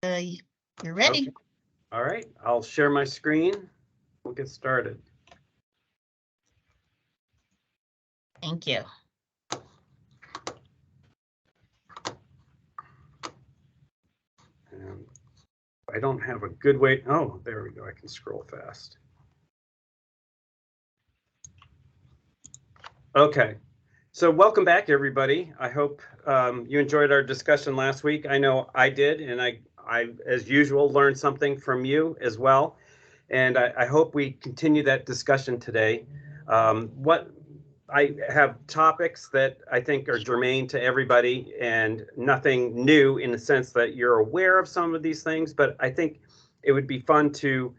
You're ready. Okay. All right, I'll share my screen. We'll get started. Thank you. And I don't have a good way. Oh, there we go. I can scroll fast. Okay. So welcome back, everybody. I hope you enjoyed our discussion last week. I know I did, and I, as usual, learned something from you as well. And I hope we continue that discussion today. What I have topics that I think are germane to everybody and nothing new in the sense that you're aware of some of these things, but I think it would be fun to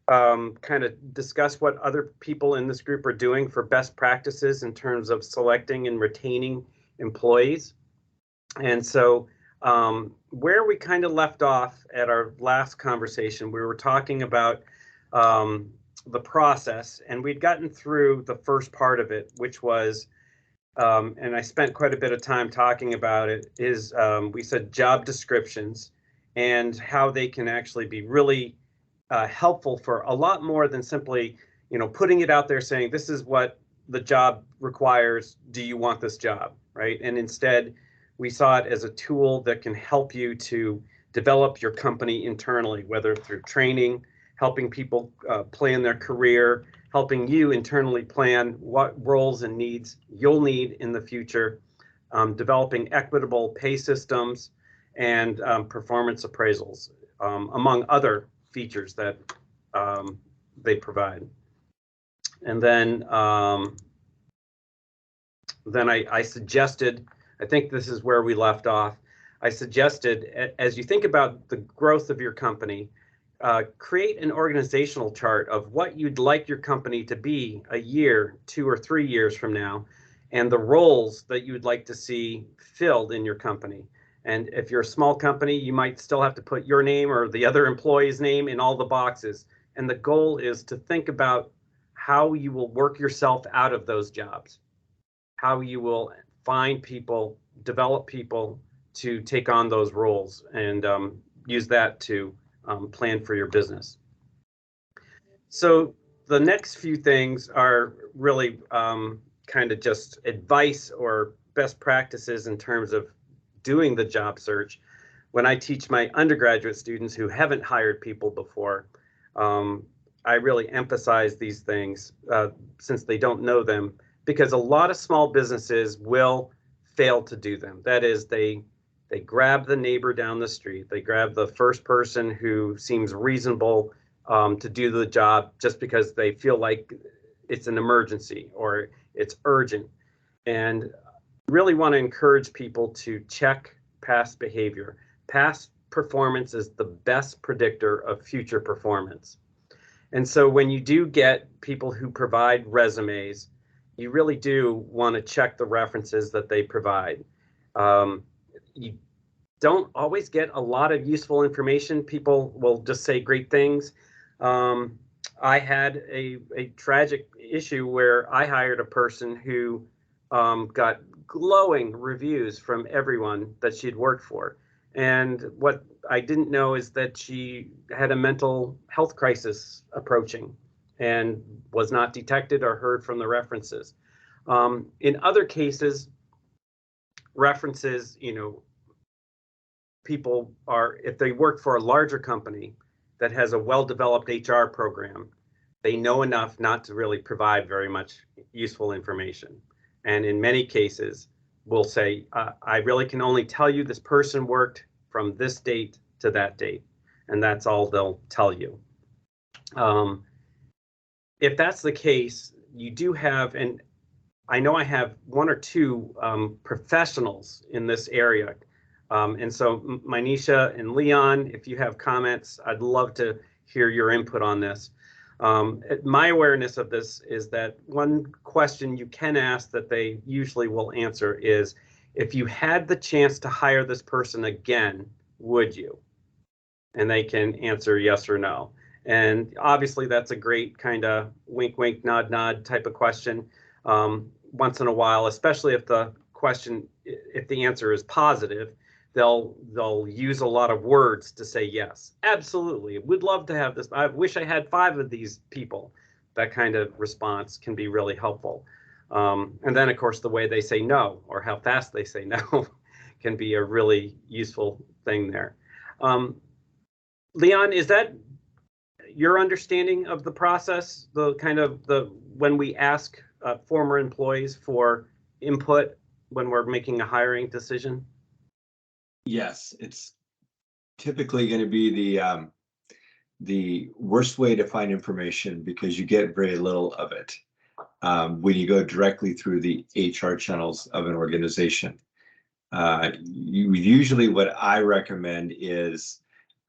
kind of discuss what other people in this group are doing for best practices in terms of selecting and retaining employees. And so where we kind of left off at our last conversation, we were talking about the process, and we'd gotten through the first part of it, which was, and I spent quite a bit of time talking about it, is we said job descriptions and how they can actually be really helpful for a lot more than simply, putting it out there saying, this is what the job requires. Do you want this job? Right. And instead, we saw it as a tool that can help you to develop your company internally, whether through training, helping people plan their career, helping you internally plan what roles and needs you'll need in the future, developing equitable pay systems and performance appraisals, among other features that they provide. And then I suggested, I think this is where we left off, I suggested, as you think about the growth of your company, create an organizational chart of what you'd like your company to be a year, 2 or 3 years from now, and the roles that you'd like to see filled in your company. And if you're a small company, you might still have to put your name or the other employee's name in all the boxes. And the goal is to think about how you will work yourself out of those jobs, how you will find people, develop people to take on those roles, and use that to plan for your business. So the next few things are really kind of just advice or best practices in terms of doing the job search. When I teach my undergraduate students who haven't hired people before, I really emphasize these things since they don't know them, because a lot of small businesses will fail to do them. That is, they grab the neighbor down the street. They grab the first person who seems reasonable to do the job just because they feel like it's an emergency or it's urgent. And really want to encourage people to check past behavior. Past performance is the best predictor of future performance. And so when you do get people who provide resumes, you really do want to check the references that they provide. You don't always get a lot of useful information. People will just say great things. I had a tragic issue where I hired a person who got glowing reviews from everyone that she'd worked for. And what I didn't know is that she had a mental health crisis approaching and was not detected or heard from the references. In other cases, references, people are, if they work for a larger company that has a well-developed HR program, they know enough not to really provide very much useful information. And in many cases, will say, I really can only tell you this person worked from this date to that date, and that's all they'll tell you. If that's the case, you do have, and I know I have 1 or 2 professionals in this area. And so Manisha and Leon, if you have comments, I'd love to hear your input on this. My awareness of this is that one question you can ask that they usually will answer is, if you had the chance to hire this person again, would you? And they can answer yes or no. And obviously that's a great kind of wink, wink, nod, nod type of question. Once in a while, especially if the question, if the answer is positive, they'll use a lot of words to say yes. Absolutely, would love to have this. I wish I had 5 of these people. That kind of response can be really helpful. And then, of course, the way they say no or how fast they say no can be a really useful thing there. Leon, is that your understanding of the process? The kind of when we ask former employees for input when we're making a hiring decision? Yes, it's typically going to be the worst way to find information because you get very little of it when you go directly through the HR channels of an organization. Usually what I recommend is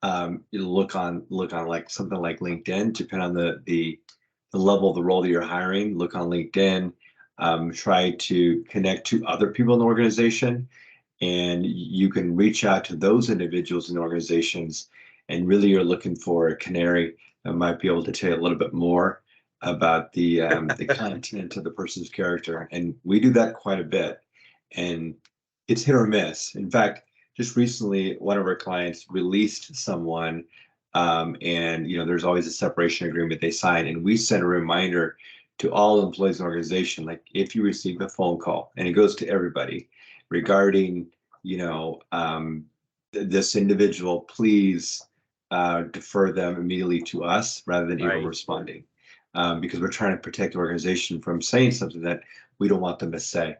you look on like something like LinkedIn, depending on the level of the role that you're hiring. Look on LinkedIn, try to connect to other people in the organization, and you can reach out to those individuals in organizations. And really, you're looking for a canary that might be able to tell you a little bit more about the content of the person's character. And we do that quite a bit, and it's hit or miss. In fact, just recently, one of our clients released someone, and there's always a separation agreement they sign, and we send a reminder to all employees in the organization, like if you receive a phone call, and it goes to everybody regarding, this individual, please defer them immediately to us rather than even responding, because we're trying to protect the organization from saying something that we don't want them to say.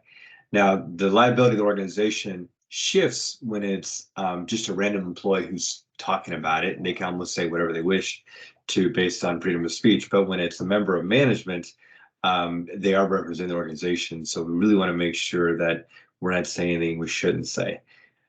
Now, the liability of the organization shifts when it's just a random employee who's talking about it, and they can almost say whatever they wish to based on freedom of speech. But when it's a member of management, they are representing the organization. So we really want to make sure that we're not saying anything we shouldn't say.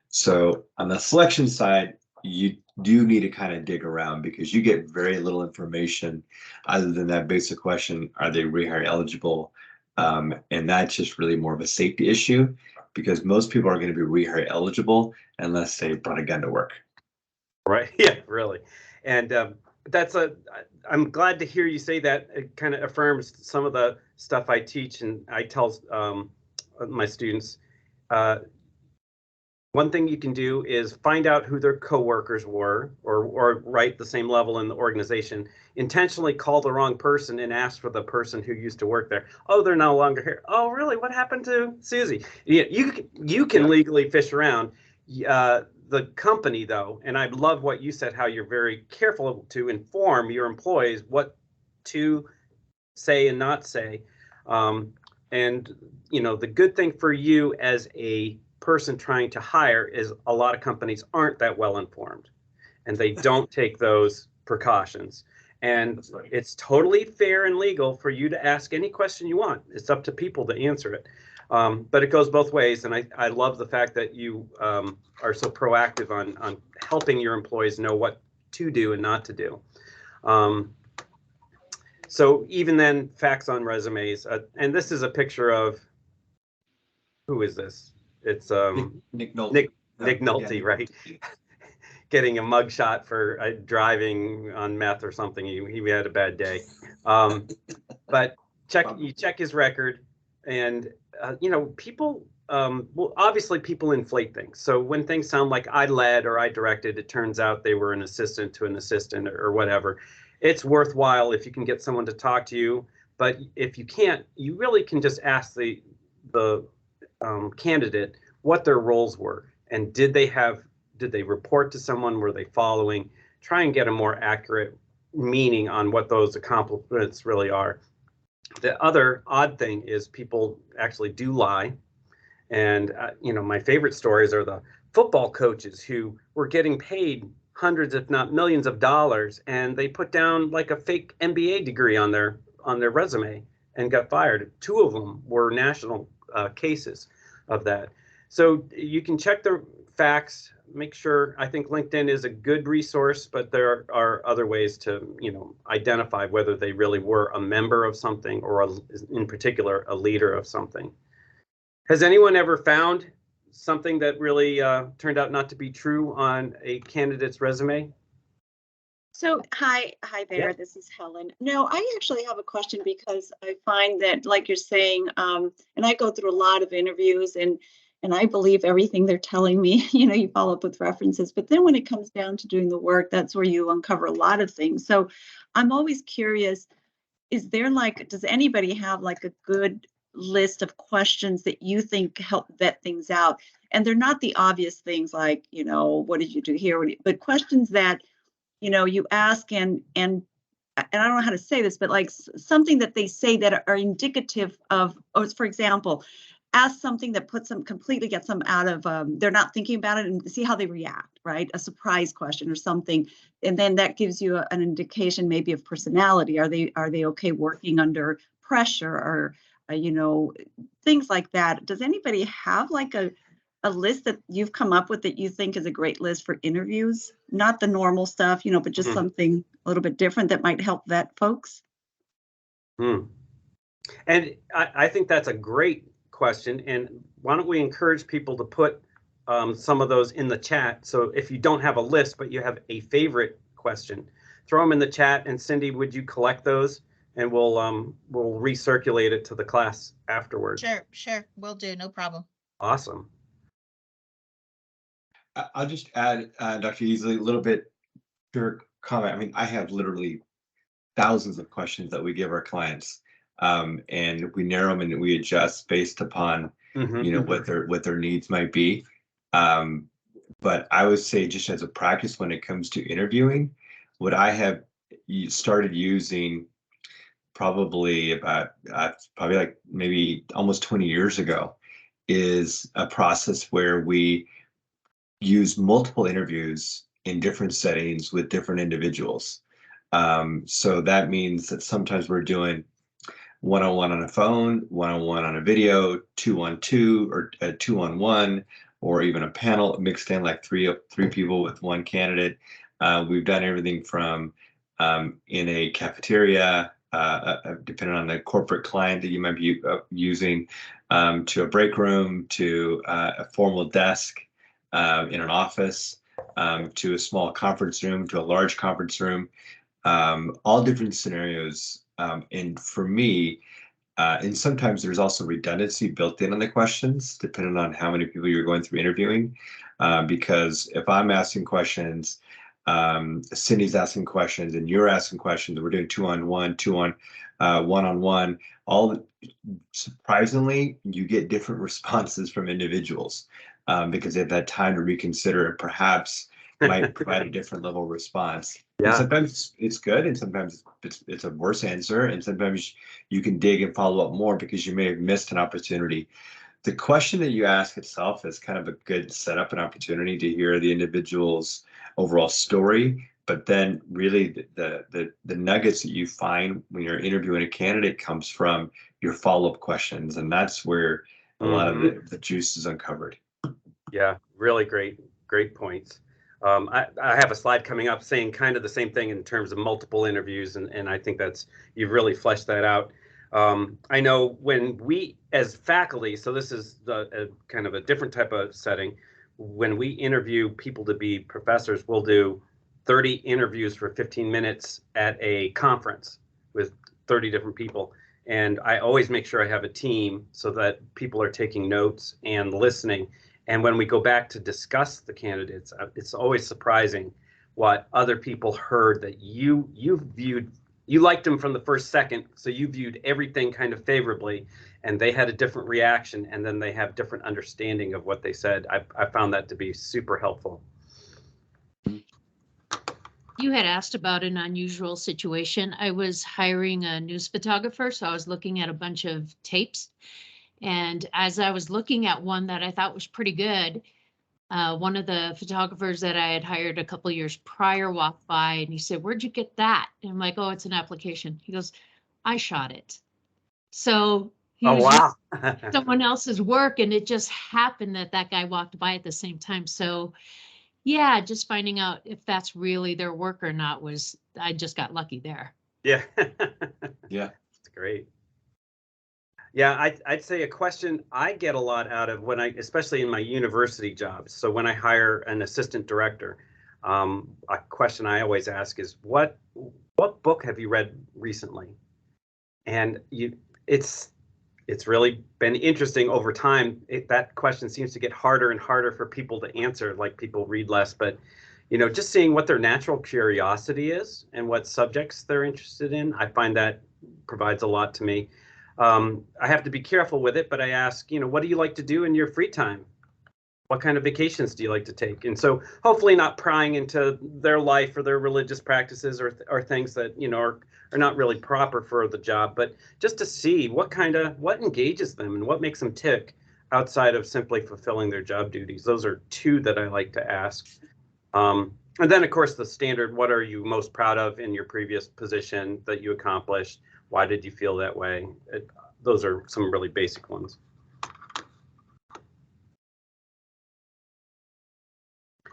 So on the selection side, you do need to kind of dig around because you get very little information other than that basic question, are they rehire eligible? And that's just really more of a safety issue because most people are going to be rehire eligible unless they brought a gun to work. Right. Yeah, really. And I'm glad to hear you say that. It kind of affirms some of the stuff I teach and I tell my students. One thing you can do is find out who their coworkers were or right the same level in the organization. Intentionally call the wrong person and ask for the person who used to work there. Oh, they're no longer here. Oh, really? What happened to Susie? You can legally fish around. The company, though, and I love what you said, how you're very careful to inform your employees what to say and not say. And, the good thing for you as a person trying to hire is a lot of companies aren't that well informed and they don't take those precautions. And it's totally fair and legal for you to ask any question you want. It's up to people to answer it. But it goes both ways. And I love the fact that you are so proactive on helping your employees know what to do and not to do. So even then, facts on resumes. And this is a picture of, who is this? It's Nick Nolte. Nick Nolte, right? Getting a mugshot for driving on meth or something. He had a bad day. But you check his record, and people. Well, obviously, people inflate things. So when things sound like I led or I directed, it turns out they were an assistant to an assistant or whatever. It's worthwhile if you can get someone to talk to you. But if you can't, you really can just ask the candidate what their roles were and did they report to someone, were they following, try and get a more accurate meaning on what those accomplishments really are. The other odd thing is people actually do lie, and my favorite stories are the football coaches who were getting paid hundreds if not millions of dollars and they put down like a fake MBA degree on their resume and got fired. 2 of them were national cases of that. So you can check the facts, make sure. I think LinkedIn is a good resource, but there are other ways to, identify whether they really were a member of something or in particular, a leader of something. Has anyone ever found something that really turned out not to be true on a candidate's resume? So hi there. Yeah. This is Helen. No, I actually have a question because I find that, like you're saying, and I go through a lot of interviews, and and I believe everything they're telling me. You follow up with references, but then when it comes down to doing the work, that's where you uncover a lot of things. So I'm always curious, does anybody have like a good list of questions that you think help vet things out? And they're not the obvious things like, what did you do here? But questions that, you ask and I don't know how to say this, but like something that they say that are indicative of, or for example, ask something that completely gets them out of, they're not thinking about it, and see how they react, right? A surprise question or something. And then that gives you an indication maybe of personality. Are they okay working under pressure, or, things like that. Does anybody have like a list that you've come up with that you think is a great list for interviews? Not the normal stuff, but just something a little bit different that might help vet folks? And I think that's a great question. And why don't we encourage people to put some of those in the chat? So if you don't have a list, but you have a favorite question, throw them in the chat. And Cindy, would you collect those? And we'll recirculate it to the class afterwards. Sure. Will do. No problem. Awesome. I'll just add, Dr. Easley, a little bit to her comment. I mean, I have literally thousands of questions that we give our clients, and we narrow them and we adjust based upon what their needs might be. But I would say, just as a practice when it comes to interviewing, what I have started using probably like maybe almost 20 years ago is a process where we use multiple interviews in different settings with different individuals. So that means that sometimes we're doing one-on-one on a phone, one-on-one on a video, 2-on-2, or 2-on-1, or even a panel mixed in, like three people with one candidate. We've done everything from in a cafeteria, depending on the corporate client that you might be using, to a break room, to a formal desk in an office, to a small conference room, to a large conference room, all different scenarios. And for me, and sometimes there's also redundancy built in on the questions, depending on how many people you're going through interviewing. Because if I'm asking questions, Cindy's asking questions, and you're asking questions, and we're doing 2-on-1, one-on-one, surprisingly, you get different responses from individuals, because they've had time to reconsider and perhaps might provide a different level of response. Yeah. And sometimes it's good, and sometimes it's a worse answer, and sometimes you can dig and follow up more because you may have missed an opportunity. The question that you ask itself is kind of a good setup and opportunity to hear the individual's overall story, but then really the nuggets that you find when you're interviewing a candidate comes from your follow-up questions, and that's where a lot of the juice is uncovered. Yeah, really great points. I have a slide coming up saying kind of the same thing in terms of multiple interviews, and I think you've really fleshed that out. I know when we, as faculty, so this is a kind of a different type of setting, when we interview people to be professors, we'll do 30 interviews for 15 minutes at a conference with 30 different people. And I always make sure I have a team so that people are taking notes and listening. And when we go back to discuss the candidates, it's always surprising what other people heard that you liked them from the first second. So you viewed everything kind of favorably, and they had a different reaction, and then they have different understanding of what they said. I found that to be super helpful. You had asked about an unusual situation. I was hiring a news photographer, so I was looking at a bunch of tapes. And as I was looking at one that I thought was pretty good, one of the photographers that I had hired a couple years prior walked by, and he said, "Where'd you get that?" And I'm like, "Oh, it's an application." He goes, "I shot it." So he was using someone else's work, and it just happened that guy walked by at the same time. So yeah, just finding out if that's really their work or not I just got lucky there. Yeah. Yeah. That's great. Yeah, I'd say a question I get a lot out of especially in my university jobs. So when I hire an assistant director, a question I always ask is, what book have you read recently? And it's really been interesting over time. That question seems to get harder and harder for people to answer, like people read less, but just seeing what their natural curiosity is and what subjects they're interested in, I find that provides a lot to me. I have to be careful with it, but I ask, what do you like to do in your free time? What kind of vacations do you like to take? And so hopefully not prying into their life or their religious practices or things that, are not really proper for the job, but just to see what engages them and what makes them tick outside of simply fulfilling their job duties. Those are two that I like to ask. And then, of course, the standard, what are you most proud of in your previous position that you accomplished? Why did you feel that way? Those are some really basic ones.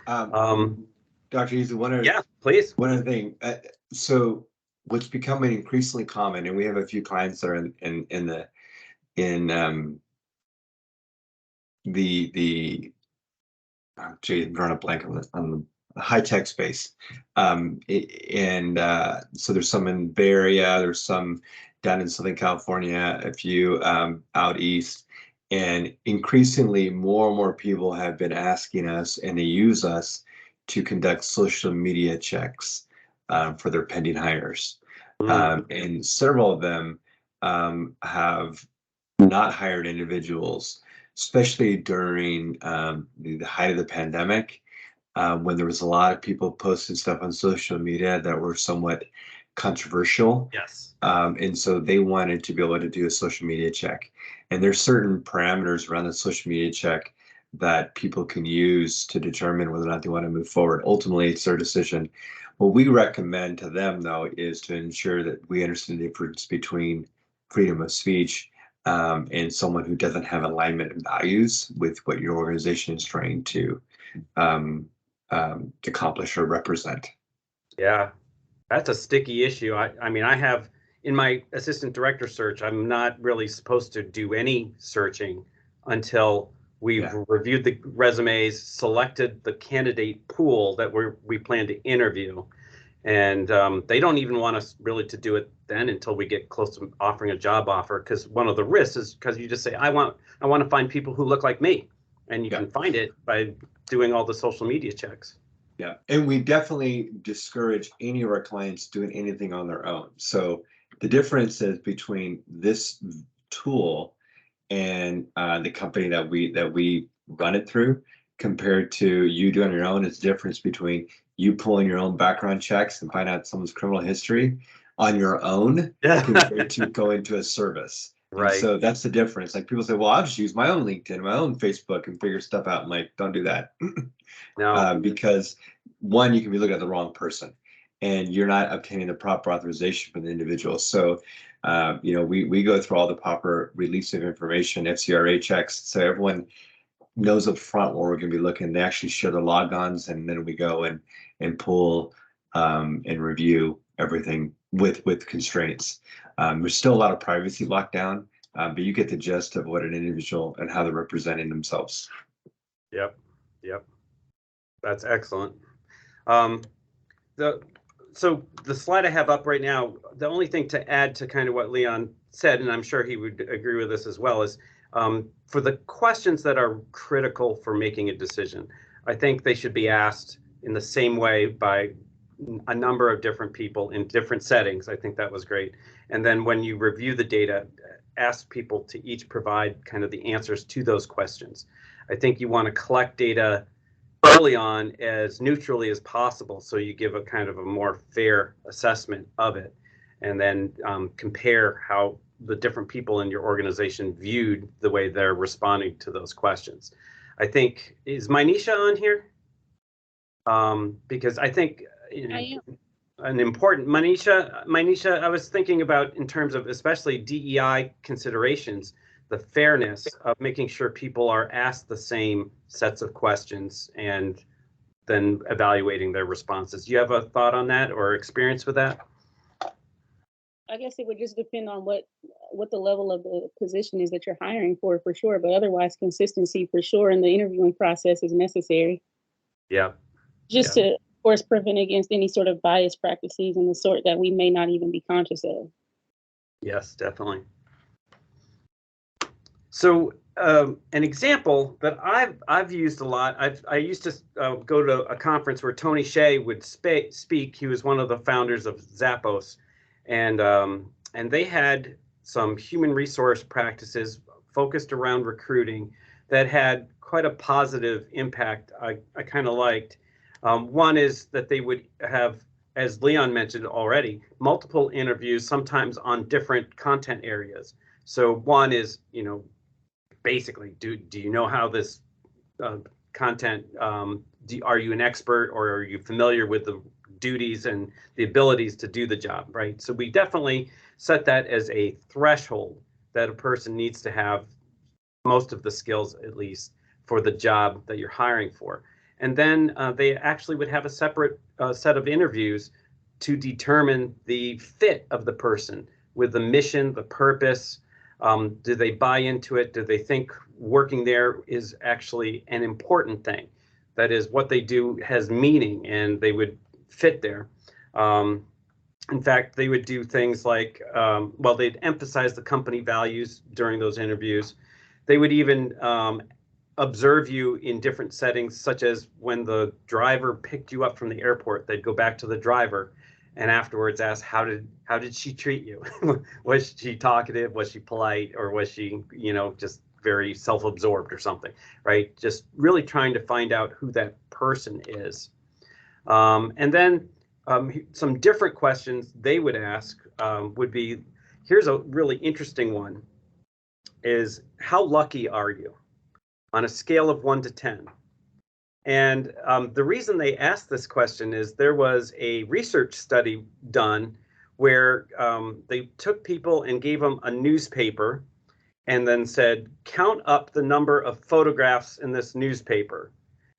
Dr. Easley, yeah, please. One other thing. So what's becoming increasingly common, and we have a few clients that are I'm drawing a blank on the high tech space. So there's some in Bay Area, there's some down in Southern California, a few out east, and increasingly more and more people have been asking us, and they use us to conduct social media checks for their pending hires. And several of them have not hired individuals, especially during the height of the pandemic, when there was a lot of people posting stuff on social media that were somewhat controversial. Yes. And so they wanted to be able to do a social media check. And there's certain parameters around the social media check that people can use to determine whether or not they want to move forward. Ultimately, it's their decision. What we recommend to them, though, is to ensure that we understand the difference between freedom of speech and someone who doesn't have alignment of values with what your organization is trying to accomplish or represent. Yeah, that's a sticky issue. I mean, I have in my assistant director search, I'm not really supposed to do any searching until we've reviewed the resumes, selected the candidate pool that we plan to interview. And they don't even want us really to do it then until we get close to offering a job offer, because one of the risks is because you just say, I want to find people who look like me, and you can find it by doing all the social media checks. Yeah, and we definitely discourage any of our clients doing anything on their own. So the difference is between this tool and the company that we run it through compared to you doing your own is the difference between you pulling your own background checks and find out someone's criminal history on your own compared to going to a service. Right. And so that's the difference. Like people say, well, I'll just use my own LinkedIn, my own Facebook and figure stuff out. I'm like, don't do that. No. Because one, you can be looking at the wrong person and you're not obtaining the proper authorization from the individual. So, we go through all the proper release of information, FCRA checks, so everyone knows up front where we're going to be looking. They actually share the logons, and then we go and pull and review everything with constraints. There's still a lot of privacy lockdown, but you get the gist of what an individual and how they're representing themselves. Yep. That's excellent. So the slide I have up right now, the only thing to add to kind of what Leon said, and I'm sure he would agree with this as well, is for the questions that are critical for making a decision, I think they should be asked in the same way by a number of different people in different settings. I think that was great. And then when you review the data, ask people to each provide kind of the answers to those questions. I think you want to collect data early on as neutrally as possible, so you give a kind of a more fair assessment of it, and then compare how the different people in your organization viewed the way they're responding to those questions. I think, is Manisha on here? Because I think an important, Manisha, I was thinking about in terms of especially DEI considerations, the fairness of making sure people are asked the same sets of questions and then evaluating their responses. Do you have a thought on that or experience with that? I guess it would just depend on what the level of the position is that you're hiring for sure. But otherwise, consistency for sure in the interviewing process is necessary. Yeah. Just to, of course, prevent against any sort of bias practices and the sort that we may not even be conscious of. Yes, definitely. So an example that I've used a lot. I used to go to a conference where Tony Hsieh would speak. He was one of the founders of Zappos, and they had some human resource practices focused around recruiting that had quite a positive impact. I kind of liked. One is that they would have, as Leon mentioned already, multiple interviews, sometimes on different content areas. So one is, basically, do you know how this content, are you an expert, or are you familiar with the duties and the abilities to do the job, right? So we definitely set that as a threshold that a person needs to have most of the skills, at least, for the job that you're hiring for. And then they actually would have a separate set of interviews to determine the fit of the person with the mission, the purpose. Do they buy into it? Do they think working there is actually an important thing? That is, what they do has meaning and they would fit there. In fact, they would do things like, they'd emphasize the company values during those interviews. They would even observe you in different settings, such as when the driver picked you up from the airport, they'd go back to the driver and afterwards ask, how did she treat you? Was she talkative? Was she polite? Or was she, just very self-absorbed or something, right? Just really trying to find out who that person is. And then some different questions they would ask would be, here's a really interesting one, is how lucky are you on a scale of 1 to 10? And the reason they asked this question is there was a research study done where they took people and gave them a newspaper and then said, count up the number of photographs in this newspaper.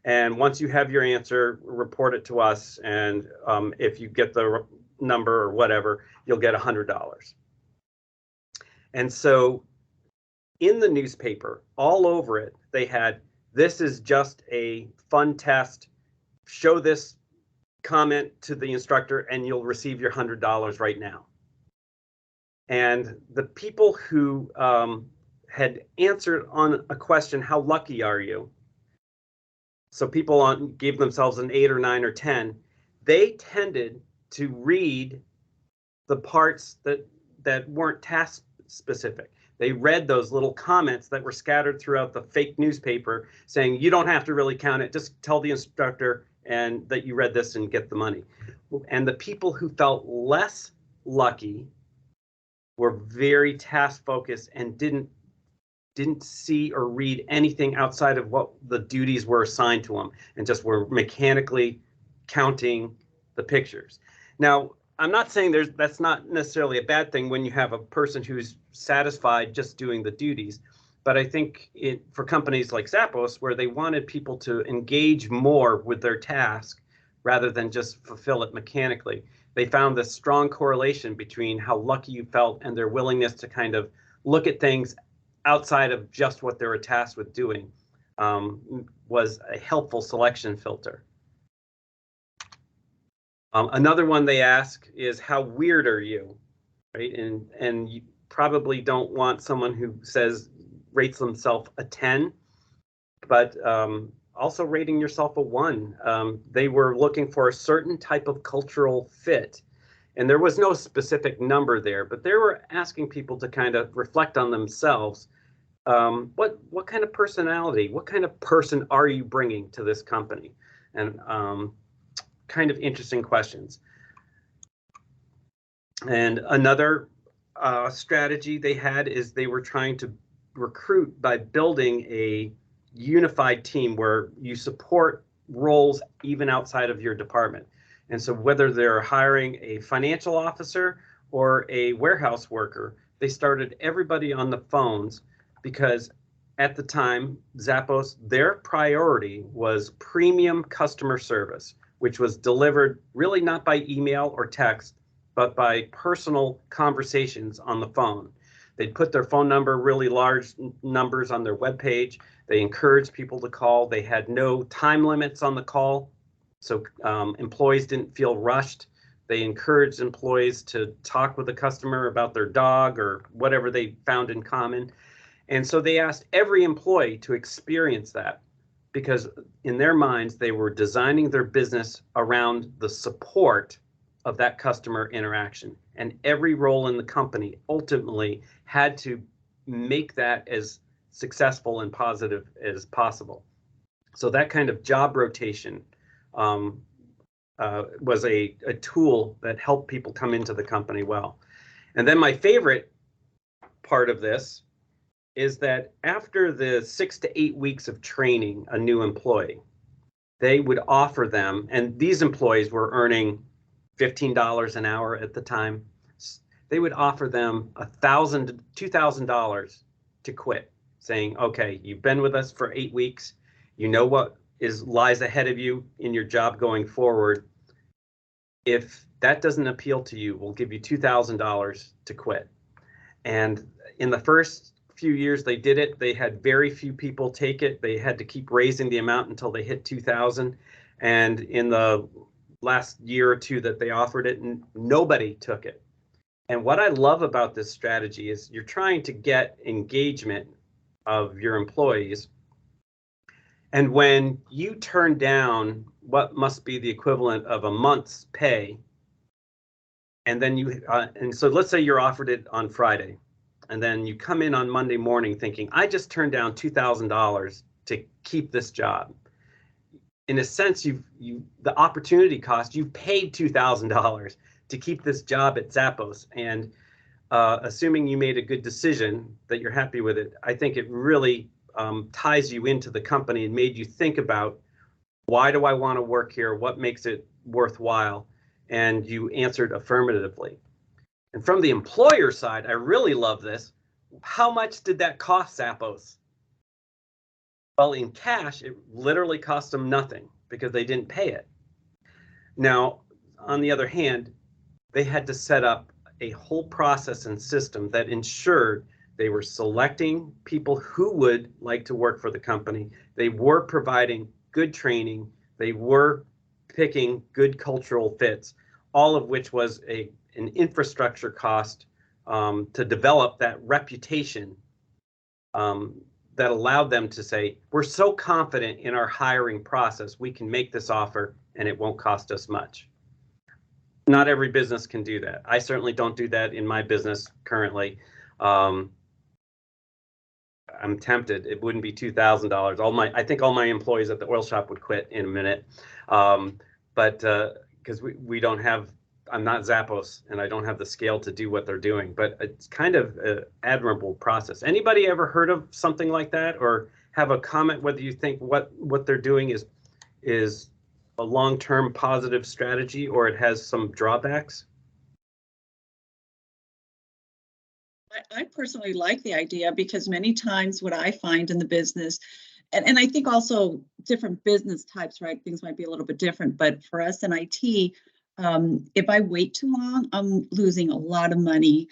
And once you have your answer, report it to us. And if you get the number or whatever, you'll get $100. And so in the newspaper, all over it, they had, this is just a fun test. Show this comment to the instructor and you'll receive your $100 right now. And the people who had answered on a question, how lucky are you? So people gave themselves an 8 or 9 or 10. They tended to read the parts that weren't task specific. They read those little comments that were scattered throughout the fake newspaper saying, you don't have to really count it, just tell the instructor and that you read this and get the money. And the people who felt less lucky were very task focused and didn't see or read anything outside of what the duties were assigned to them and just were mechanically counting the pictures. Now, I'm not saying that's not necessarily a bad thing when you have a person who's satisfied just doing the duties, but I think for companies like Zappos, where they wanted people to engage more with their task rather than just fulfill it mechanically, they found this strong correlation between how lucky you felt and their willingness to kind of look at things outside of just what they were tasked with doing was a helpful selection filter. Another one they ask is, how weird are you, right? And you probably don't want someone who rates themselves a 10, but also rating yourself a 1. They were looking for a certain type of cultural fit. And there was no specific number there, but they were asking people to kind of reflect on themselves. What kind of personality, what kind of person are you bringing to this company? And kind of interesting questions. And another strategy they had is they were trying to recruit by building a unified team where you support roles even outside of your department. And so whether they're hiring a financial officer or a warehouse worker, they started everybody on the phones because at the time, Zappos, their priority was premium customer service, which was delivered really not by email or text, but by personal conversations on the phone. They'd put their phone number, really large numbers, on their webpage. They encouraged people to call. They had no time limits on the call, so employees didn't feel rushed. They encouraged employees to talk with the customer about their dog or whatever they found in common. And so they asked every employee to experience that, because in their minds, they were designing their business around the support of that customer interaction. And every role in the company ultimately had to make that as successful and positive as possible. So that kind of job rotation was a tool that helped people come into the company well. And then my favorite part of this is that after the 6 to 8 weeks of training a new employee, they would offer them, and these employees were earning $15 an hour at the time, they would offer them $1,000, $2,000 to quit, saying, okay, you've been with us for 8 weeks, you know what lies ahead of you in your job going forward. If that doesn't appeal to you, we'll give you $2,000 to quit. And in the first few years they did it, they had very few people take it. They had to keep raising the amount until they hit 2,000. And in the last year or two that they offered it, nobody took it. And what I love about this strategy is you're trying to get engagement of your employees. And when you turn down what must be the equivalent of a month's pay, and then and so let's say you're offered it on Friday, and then you come in on Monday morning thinking, I just turned down $2,000 to keep this job. In a sense, the opportunity cost, you've paid $2,000 to keep this job at Zappos. And assuming you made a good decision, that you're happy with it, I think it really ties you into the company and made you think about, why do I want to work here? What makes it worthwhile? And you answered affirmatively. And from the employer side, I really love this. How much did that cost Zappos? Well, in cash, it literally cost them nothing because they didn't pay it. Now, on the other hand, they had to set up a whole process and system that ensured they were selecting people who would like to work for the company. They were providing good training. They were picking good cultural fits, all of which was an infrastructure cost to develop that reputation that allowed them to say, we're so confident in our hiring process, we can make this offer and it won't cost us much. Not every business can do that. I certainly don't do that in my business currently. I'm tempted. It wouldn't be $2,000. I think all my employees at the oil shop would quit in a minute. But because we don't have, I'm not Zappos and I don't have the scale to do what they're doing, but it's kind of an admirable process. Anybody ever heard of something like that, or have a comment whether you think what they're doing is a long-term positive strategy or it has some drawbacks? I personally like the idea, because many times what I find in the business, and I think also different business types, right? Things might be a little bit different, but for us in IT, if I wait too long, I'm losing a lot of money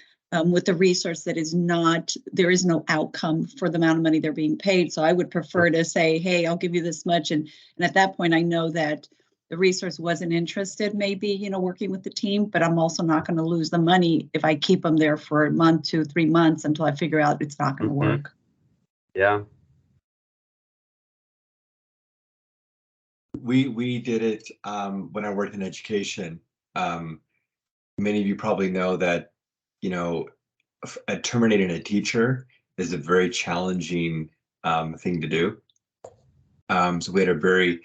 with a resource that is not, there is no outcome for the amount of money they're being paid. So I would prefer to say, hey, I'll give you this much. And at that point, I know that the resource wasn't interested, maybe, working with the team, but I'm also not going to lose the money if I keep them there for a month, 2, 3 months until I figure out it's not going to work. Yeah. We did it when I worked in education. Many of you probably know that, terminating a teacher is a very challenging thing to do. So we had a very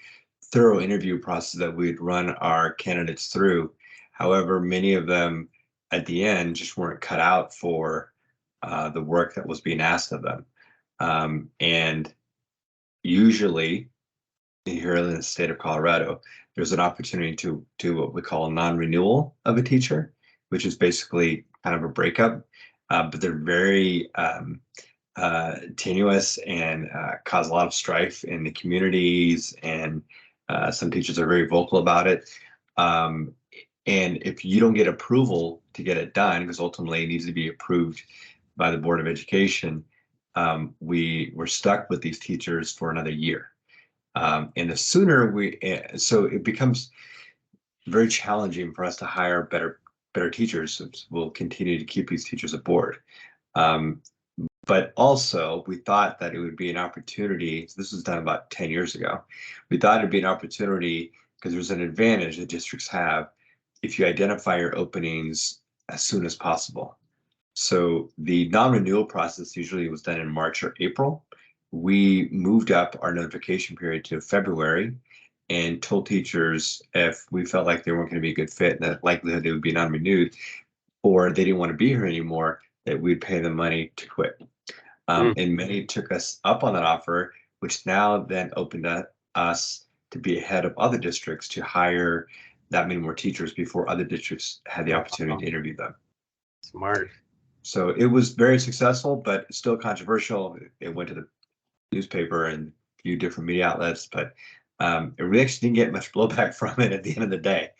thorough interview process that we'd run our candidates through. However, many of them at the end just weren't cut out for the work that was being asked of them. And usually here in the state of Colorado, there's an opportunity to do what we call a non-renewal of a teacher, which is basically kind of a breakup, but they're very tenuous and cause a lot of strife in the communities, and some teachers are very vocal about it. And if you don't get approval to get it done, because ultimately it needs to be approved by the Board of Education, we're stuck with these teachers for another year. And the sooner so it becomes very challenging for us to hire better teachers. We'll continue to keep these teachers aboard. But also, we thought that it would be an opportunity. This was done about 10 years ago. We thought it'd be an opportunity because there's an advantage that districts have if you identify your openings as soon as possible. So the non-renewal process usually was done in March or April. We moved up our notification period to February and told teachers if we felt like they weren't going to be a good fit and that likelihood they would be non-renewed or they didn't want to be here anymore, that we'd pay them money to quit. And many took us up on that offer, which now then opened us to be ahead of other districts to hire that many more teachers before other districts had the opportunity to interview them. Smart. So it was very successful, but still controversial. It went to the newspaper and a few different media outlets, but it really actually didn't get much blowback from it at the end of the day.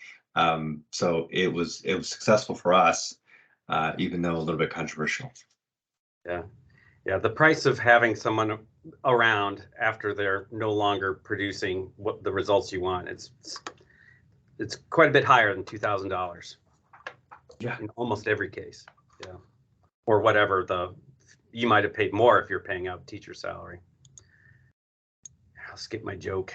So it was successful for us, even though a little bit controversial. Yeah. Yeah, the price of having someone around after they're no longer producing what the results you want, it's quite a bit higher than $2,000. Yeah. In almost every case. Yeah. Or whatever you might have paid more if you're paying out teacher salary. I'll skip my joke.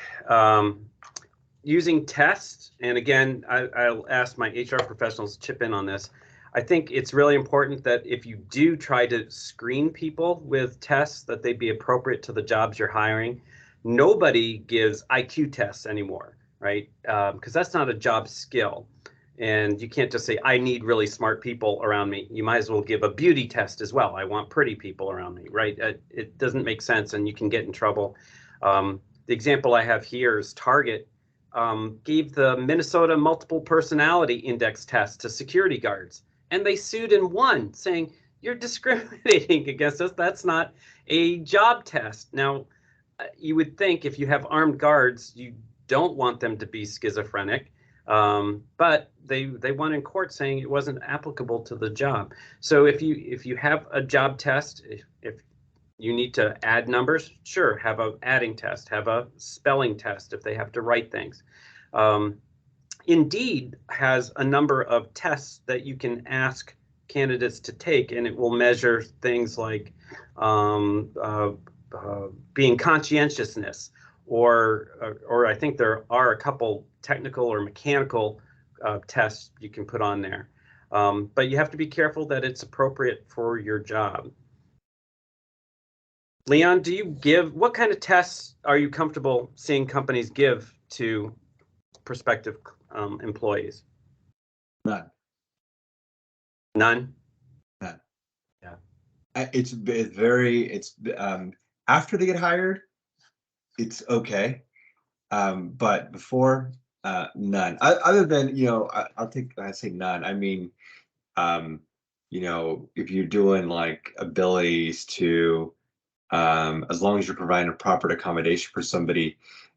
Using tests, and again, I'll ask my HR professionals to chip in on this. I think it's really important that if you do try to screen people with tests, that they be appropriate to the jobs you're hiring. Nobody gives IQ tests anymore, right? Because that's not a job skill. And you can't just say, I need really smart people around me. You might as well give a beauty test as well. I want pretty people around me, right? It doesn't make sense and you can get in trouble. The example I have here is Target gave the Minnesota Multiple Personality Index test to security guards. And they sued and won, saying, you're discriminating against us. That's not a job test. Now, you would think if you have armed guards, you don't want them to be schizophrenic. But they won in court saying it wasn't applicable to the job. So if you have a job test, if you need to add numbers, sure, have a adding test, have a spelling test if they have to write things. Indeed has a number of tests that you can ask candidates to take, and it will measure things like being conscientiousness, or I think there are a couple technical or mechanical tests you can put on there. But you have to be careful that it's appropriate for your job. Leon, what kind of tests are you comfortable seeing companies give to prospective employees? None. None? None. Yeah. It's after they get hired, it's okay. But before, none. Other than, I say none. I mean, if you're doing like abilities to, as long as you're providing a proper accommodation for somebody,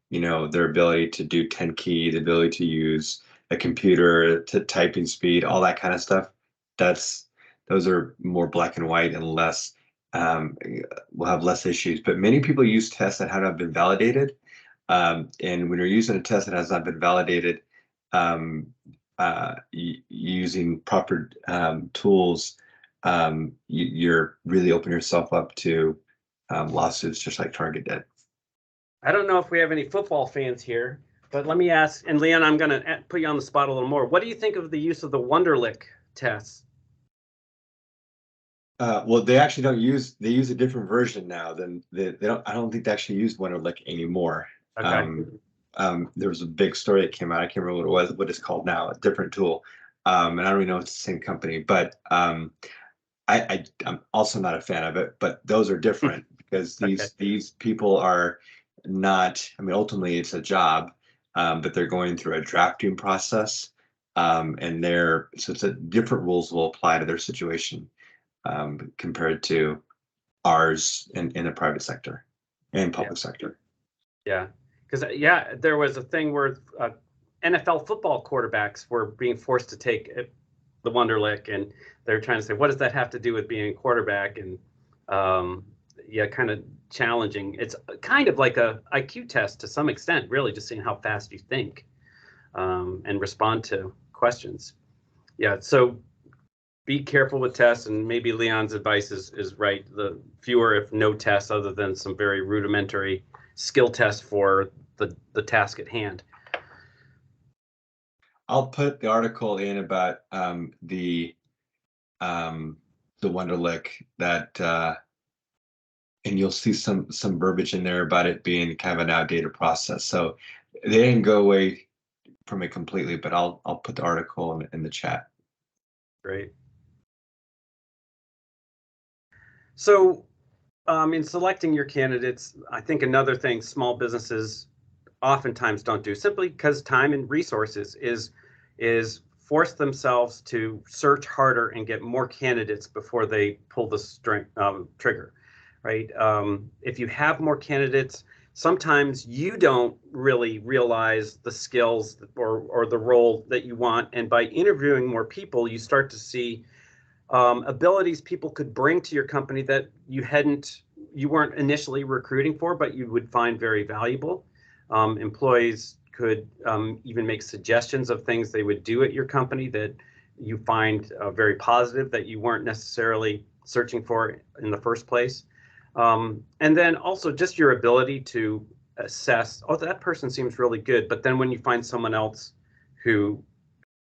their ability to do 10 key, the ability to use a computer, to typing speed, all that kind of stuff, those are more black and white and less, will have less issues. But many people use tests that have not been validated. And when you're using a test that has not been validated, using proper tools, you're really opening yourself up to lawsuits, just like Target did. I don't know if we have any football fans here, but let me ask, and Leon, I'm going to put you on the spot a little more. What do you think of the use of the Wonderlic tests? Well, they actually they use a different version now than I don't think they actually use Wonderlic anymore. Okay. There was a big story that came out. I can't remember what it's called now, a different tool. And I don't even know if it's the same company, but I'm also not a fan of it, but those are different because these people are not, ultimately it's a job, but they're going through a drafting process. So it's different rules will apply to their situation compared to ours in the private sector and public sector. Yeah. Because, there was a thing where NFL football quarterbacks were being forced to take the Wonderlic, and they're trying to say, what does that have to do with being a quarterback? And kind of challenging. It's kind of like a IQ test to some extent, really, just seeing how fast you think and respond to questions. Yeah. So be careful with tests, and maybe Leon's advice is right. The fewer, if no tests, other than some very rudimentary skill tests for the task at hand. I'll put the article in about the Wonderlic that, and you'll see some verbiage in there about it being kind of an outdated process. So they didn't go away from it completely, but I'll put the article in the chat. Great. So in selecting your candidates, I think another thing small businesses oftentimes don't do, simply because time and resources, is force themselves to search harder and get more candidates before they pull the trigger, right? If you have more candidates, sometimes you don't really realize the skills or the role that you want, and by interviewing more people, you start to see abilities people could bring to your company that you weren't initially recruiting for, but you would find very valuable. Employees could even make suggestions of things they would do at your company that you find very positive, that you weren't necessarily searching for in the first place. And then also just your ability to assess, oh, that person seems really good. But then when you find someone else who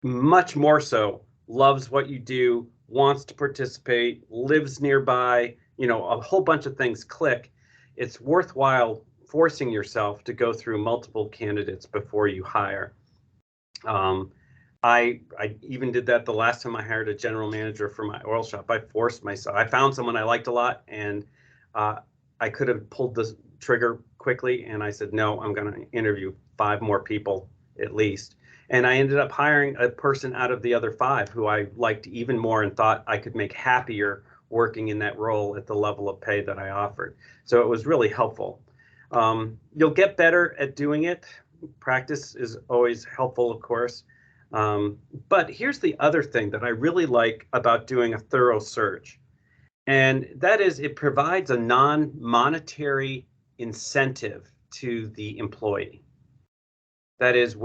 much more so loves what you do, wants to participate, lives nearby, a whole bunch of things click, it's worthwhile forcing yourself to go through multiple candidates before you hire. I even did that the last time I hired a general manager for my oil shop. I forced myself. I found someone I liked a lot, and I could have pulled the trigger quickly, and I said, no, I'm going to interview 5 more people at least. And I ended up hiring a person out of the other 5 who I liked even more and thought I could make happier working in that role at the level of pay that I offered. So it was really helpful. You'll get better at doing it. Practice is always helpful, of course. But here's the other thing that I really like about doing a thorough search. And that is, it provides a non-monetary incentive to the employee. That is,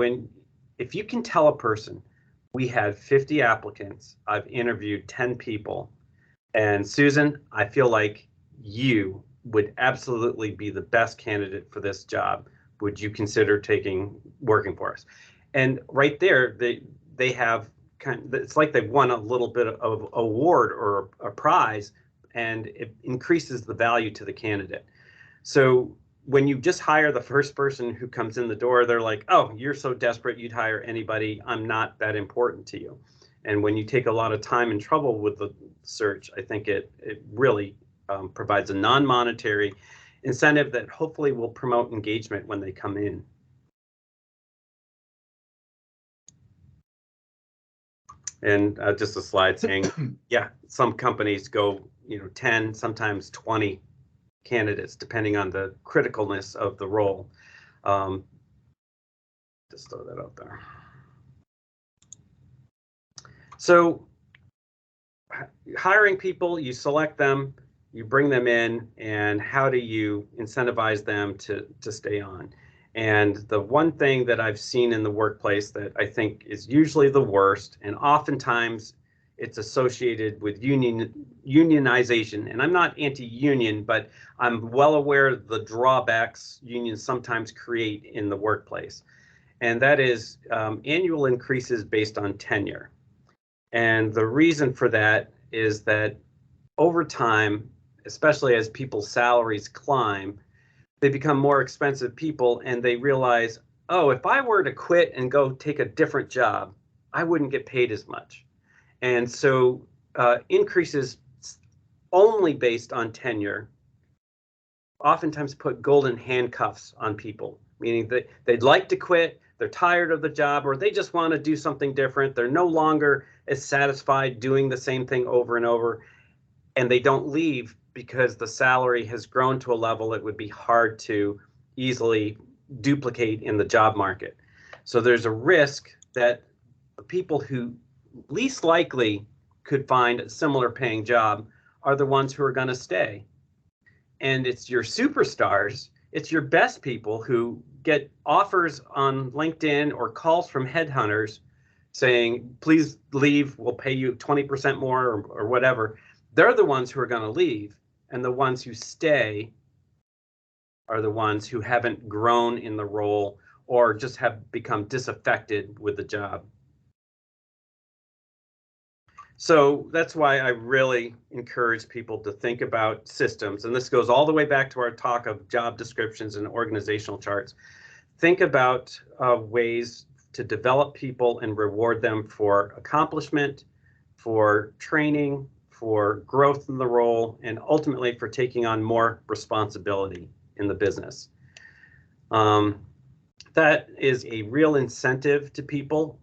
if you can tell a person, we had 50 applicants, I've interviewed 10 people, and Susan, I feel like you would absolutely be the best candidate for this job. Would you consider working for us? And right there, they have it's like they've won a little bit of award or a prize, and it increases the value to the candidate. So when you just hire the first person who comes in the door, they're like, oh, you're so desperate, you'd hire anybody. I'm not that important to you. And when you take a lot of time and trouble with the search, I think it really provides a non-monetary incentive that hopefully will promote engagement when they come in. And just a slide saying, yeah, some companies go, 10, sometimes 20 candidates, depending on the criticalness of the role. Just throw that out there. So hiring people, you select them, you bring them in, and how do you incentivize them to stay on? And the one thing that I've seen in the workplace that I think is usually the worst, and oftentimes it's associated with unionization. And I'm not anti-union, but I'm well aware of the drawbacks unions sometimes create in the workplace. And that is annual increases based on tenure. And the reason for that is that over time, especially as people's salaries climb, they become more expensive people, and they realize, oh, if I were to quit and go take a different job, I wouldn't get paid as much. And so increases only based on tenure oftentimes put golden handcuffs on people, meaning that they'd like to quit, they're tired of the job, or they just want to do something different. They're no longer as satisfied doing the same thing over and over, and they don't leave because the salary has grown to a level it would be hard to easily duplicate in the job market. So there's a risk that the people who least likely could find a similar paying job are the ones who are going to stay. And it's your superstars, it's your best people who get offers on LinkedIn or calls from headhunters saying, please leave, we'll pay you 20% more or whatever, they're the ones who are going to leave. And the ones who stay are the ones who haven't grown in the role or just have become disaffected with the job. So that's why I really encourage people to think about systems. And this goes all the way back to our talk of job descriptions and organizational charts. Think about ways to develop people and reward them for accomplishment, for training, for growth in the role, and ultimately for taking on more responsibility in the business. That is a real incentive to people.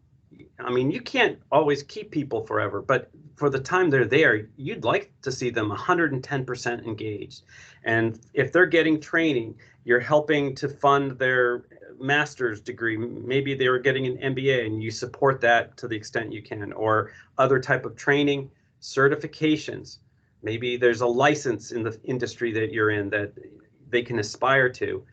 I mean, you can't always keep people forever, but for the time they're there, you'd like to see them 110% engaged. And if they're getting training, you're helping to fund their master's degree. Maybe they were getting an MBA and you support that to the extent you can, or other type of training, certifications. Maybe there's a license in the industry that you're in that they can aspire to.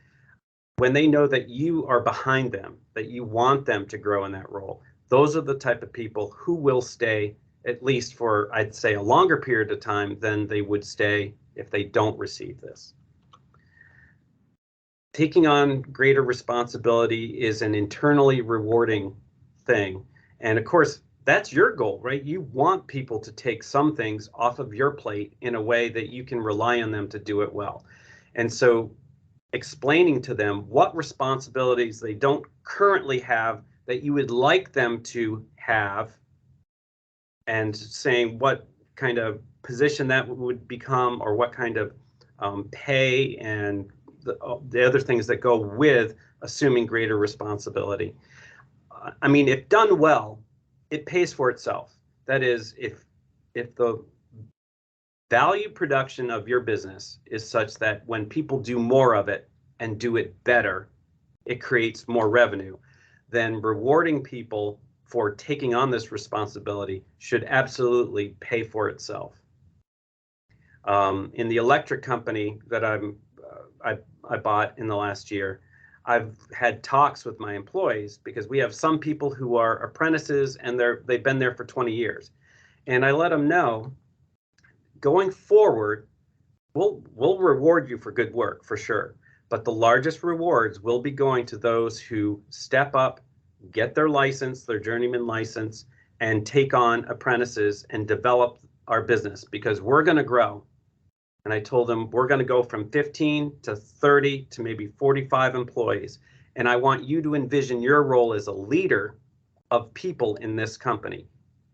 When they know that you are behind them, that you want them to grow in that role, those are the type of people who will stay at least for, I'd say, a longer period of time than they would stay if they don't receive this. Taking on greater responsibility is an internally rewarding thing. And of course, that's your goal, right? You want people to take some things off of your plate in a way that you can rely on them to do it well. And so explaining to them what responsibilities they don't currently have that you would like them to have, and saying what kind of position that would become, or what kind of pay and the other things that go with assuming greater responsibility. I mean, if done well, it pays for itself. That is, if the value production of your business is such that when people do more of it and do it better, it creates more revenue, then rewarding people for taking on this responsibility should absolutely pay for itself. In the electric company that I bought in the last year, I've had talks with my employees because we have some people who are apprentices and they've been there for 20 years. And I let them know, going forward, we'll reward you for good work for sure. But the largest rewards will be going to those who step up, get their license, their journeyman license, and take on apprentices and develop our business, because we're going to grow. And I told them we're going to go from 15 to 30 to maybe 45 employees. And I want you to envision your role as a leader of people in this company.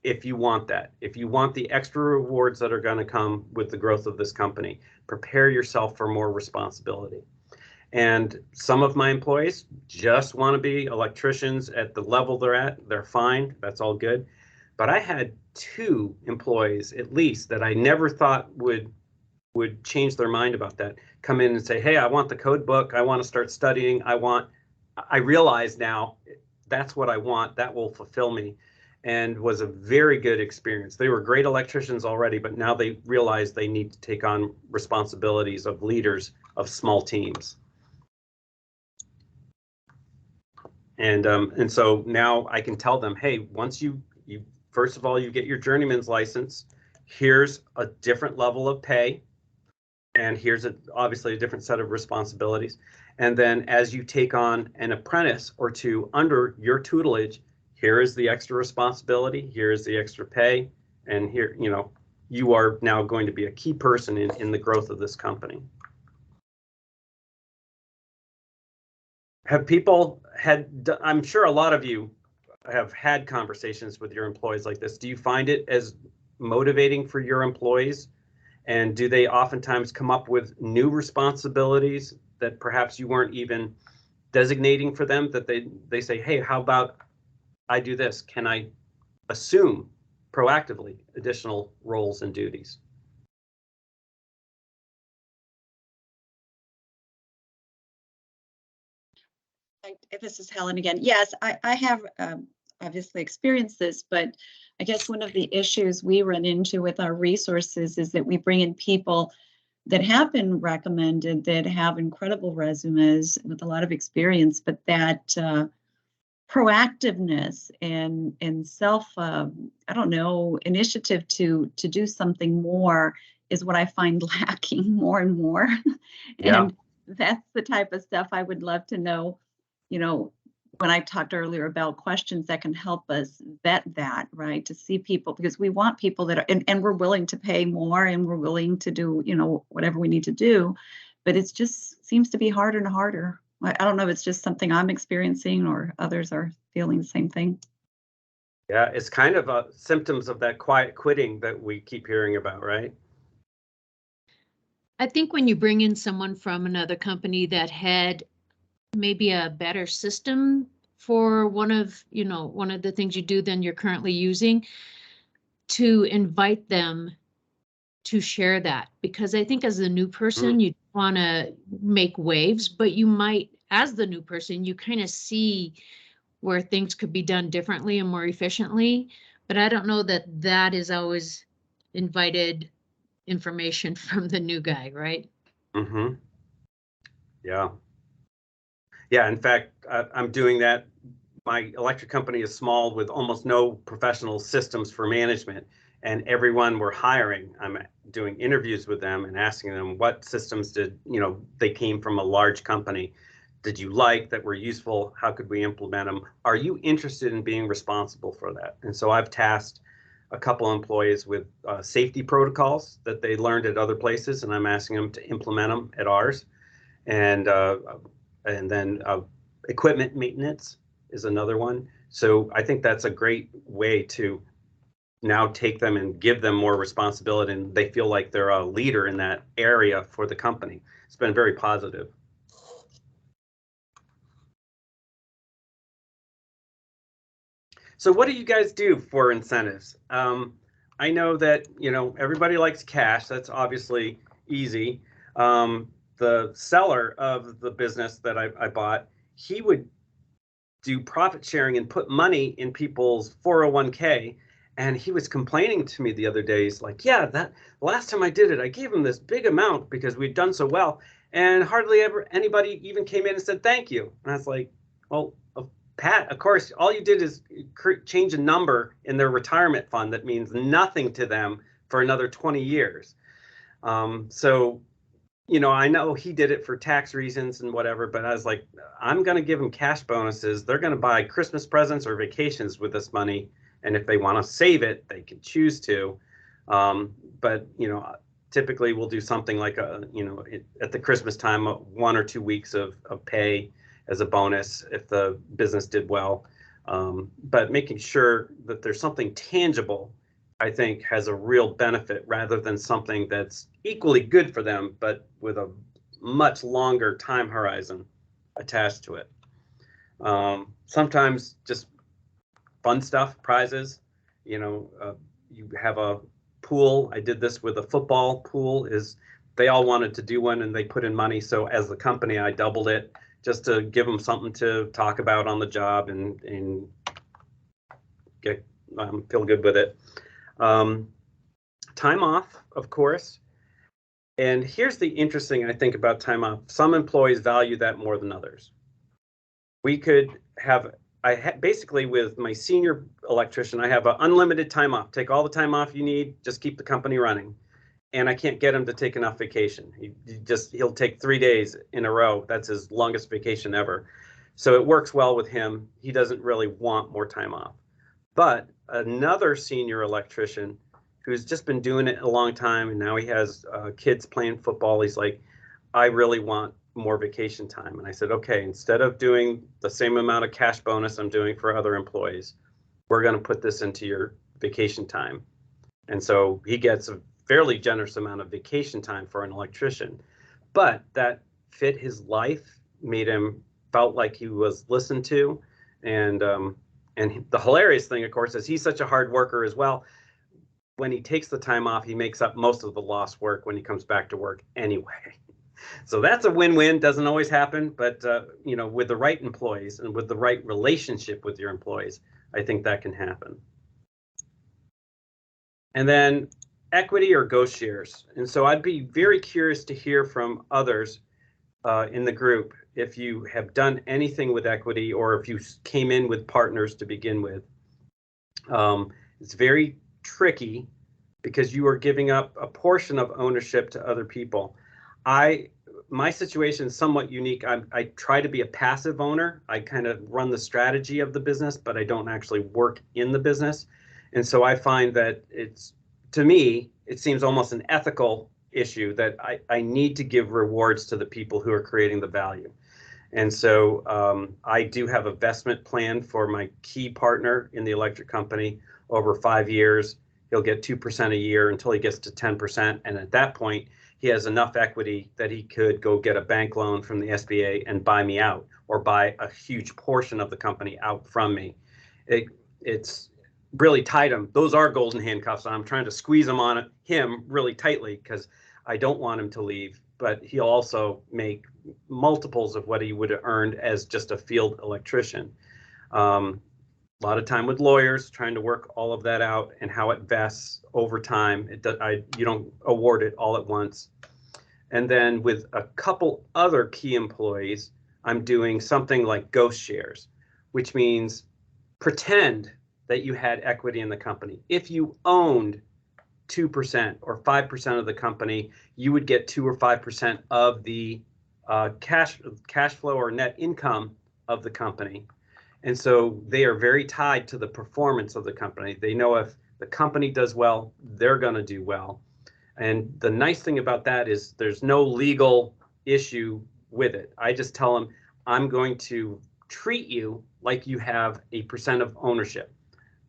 If you want that, if you want the extra rewards that are going to come with the growth of this company, prepare yourself for more responsibility. And some of my employees just want to be electricians at the level they're at. They're fine. That's all good. But I had 2 employees at least that I never thought would change their mind about that, come in and say, hey, I want the code book. I want to start studying. I realize now that's what I want. That will fulfill me. And was a very good experience. They were great electricians already, but now they realize they need to take on responsibilities of leaders of small teams. And so now I can tell them, hey, once you first of all, you get your journeyman's license, here's a different level of pay, and here's obviously a different set of responsibilities. And then as you take on an apprentice or 2 under your tutelage, here is the extra responsibility, here is the extra pay, and here, you are now going to be a key person in the growth of this company. Have people had, I'm sure a lot of you have had conversations with your employees like this. Do you find it as motivating for your employees? And do they oftentimes come up with new responsibilities that perhaps you weren't even designating for them, that they say, hey, how about I do this? Can I assume proactively additional roles and duties? This is Helen again. Yes, I have obviously experienced this, but I guess one of the issues we run into with our resources is that we bring in people that have been recommended, that have incredible resumes with a lot of experience, but that proactiveness and self, I don't know, initiative to do something more is what I find lacking more and more. Yeah. And that's the type of stuff I would love to know, you know, when I talked earlier about questions that can help us vet that, right? To see people, because we want people that are, and we're willing to pay more and we're willing to do, you know, whatever we need to do, but it's just seems to be harder and harder. I don't know if it's just something I'm experiencing or others are feeling the same thing. Yeah, it's kind of symptoms of that quiet quitting that we keep hearing about, right? I think when you bring in someone from another company that had maybe a better system for one of the things you do than you're currently using, to invite them to share that, because I think as a new person, you want to make waves, but you might, as the new person, you kind of see where things could be done differently and more efficiently. But I don't know that that is always invited information from the new guy, right? Mm-hmm. Yeah. Yeah, in fact, I'm doing that. My electric company is small with almost no professional systems for management, and everyone we're hiring, I'm doing interviews with them and asking them what systems did, they came from a large company. Did you like that were useful? How could we implement them? Are you interested in being responsible for that? And so I've tasked a couple employees with safety protocols that they learned at other places, and I'm asking them to implement them at ours. And then equipment maintenance is another one. So I think that's a great way to now take them and give them more responsibility, and they feel like they're a leader in that area for the company. It's been very positive. So what do you guys do for incentives? I know that, everybody likes cash. That's obviously easy. The seller of the business that I bought, he would do profit sharing and put money in people's 401k. And he was complaining to me the other day. He's like, yeah, that last time I did it, I gave him this big amount because we'd done so well. And hardly ever anybody even came in and said thank you. And I was like, well, Pat, of course, all you did is change a number in their retirement fund that means nothing to them for another 20 years. So, I know he did it for tax reasons and whatever, but I was like, I'm going to give them cash bonuses. They're going to buy Christmas presents or vacations with this money. And if they want to save it, they can choose to. But, typically we'll do something like at the Christmas time, 1 or 2 weeks of pay as a bonus if the business did well. But making sure that there's something tangible, I think, has a real benefit rather than something that's equally good for them, but with a much longer time horizon attached to it. Sometimes just fun stuff, prizes, you have a pool. I did this with a football pool. They all wanted to do one and they put in money. So as the company, I doubled it just to give them something to talk about on the job and get feel good with it. Time off, of course. And here's the interesting, I think, about time off. Some employees value that more than others. We could have, basically with my senior electrician, I have an unlimited time off. Take all the time off you need, just keep the company running. And I can't get him to take enough vacation. He'll take 3 days in a row. That's his longest vacation ever. So it works well with him. He doesn't really want more time off. But another senior electrician who's just been doing it a long time, and now he has kids playing football, he's like, I really want more vacation time. And I said, okay, instead of doing the same amount of cash bonus I'm doing for other employees, we're going to put this into your vacation time. And so he gets a fairly generous amount of vacation time for an electrician, but that fit his life, made him felt like he was listened to. And the hilarious thing, of course, is he's such a hard worker as well. When he takes the time off, he makes up most of the lost work when he comes back to work anyway. So that's a win-win. Doesn't always happen, but with the right employees and with the right relationship with your employees, I think that can happen. And then equity or ghost shares. And so I'd be very curious to hear from others in the group. if you have done anything with equity or if you came in with partners to begin with, it's very tricky because you are giving up a portion of ownership to other people. My situation is somewhat unique. I try to be a passive owner. I kind of run the strategy of the business, but I don't actually work in the business. And so I find that to me, it seems almost an ethical issue that I need to give rewards to the people who are creating the value. And so I do have a investment plan for my key partner in the electric company over 5 years. He'll get 2% a year until he gets to 10%. And at that point, he has enough equity that he could go get a bank loan from the SBA and buy me out, or buy a huge portion of the company out from me. It's really tied him. Those are golden handcuffs. I'm trying to squeeze them on him really tightly because I don't want him to leave, but he'll also make multiples of what he would have earned as just a field electrician. A lot of time with lawyers trying to work all of that out and how it vests over time. You don't award it all at once. And then with a couple other key employees, I'm doing something like ghost shares, which means pretend that you had equity in the company. If you owned 2% or 5% of the company, you would get 2 or 5% of the cash flow or net income of the company. And so they are very tied to the performance of the company. They know if the company does well, they're going to do well. And the nice thing about that is there's no legal issue with it. I just tell them, I'm going to treat you like you have a percent of ownership.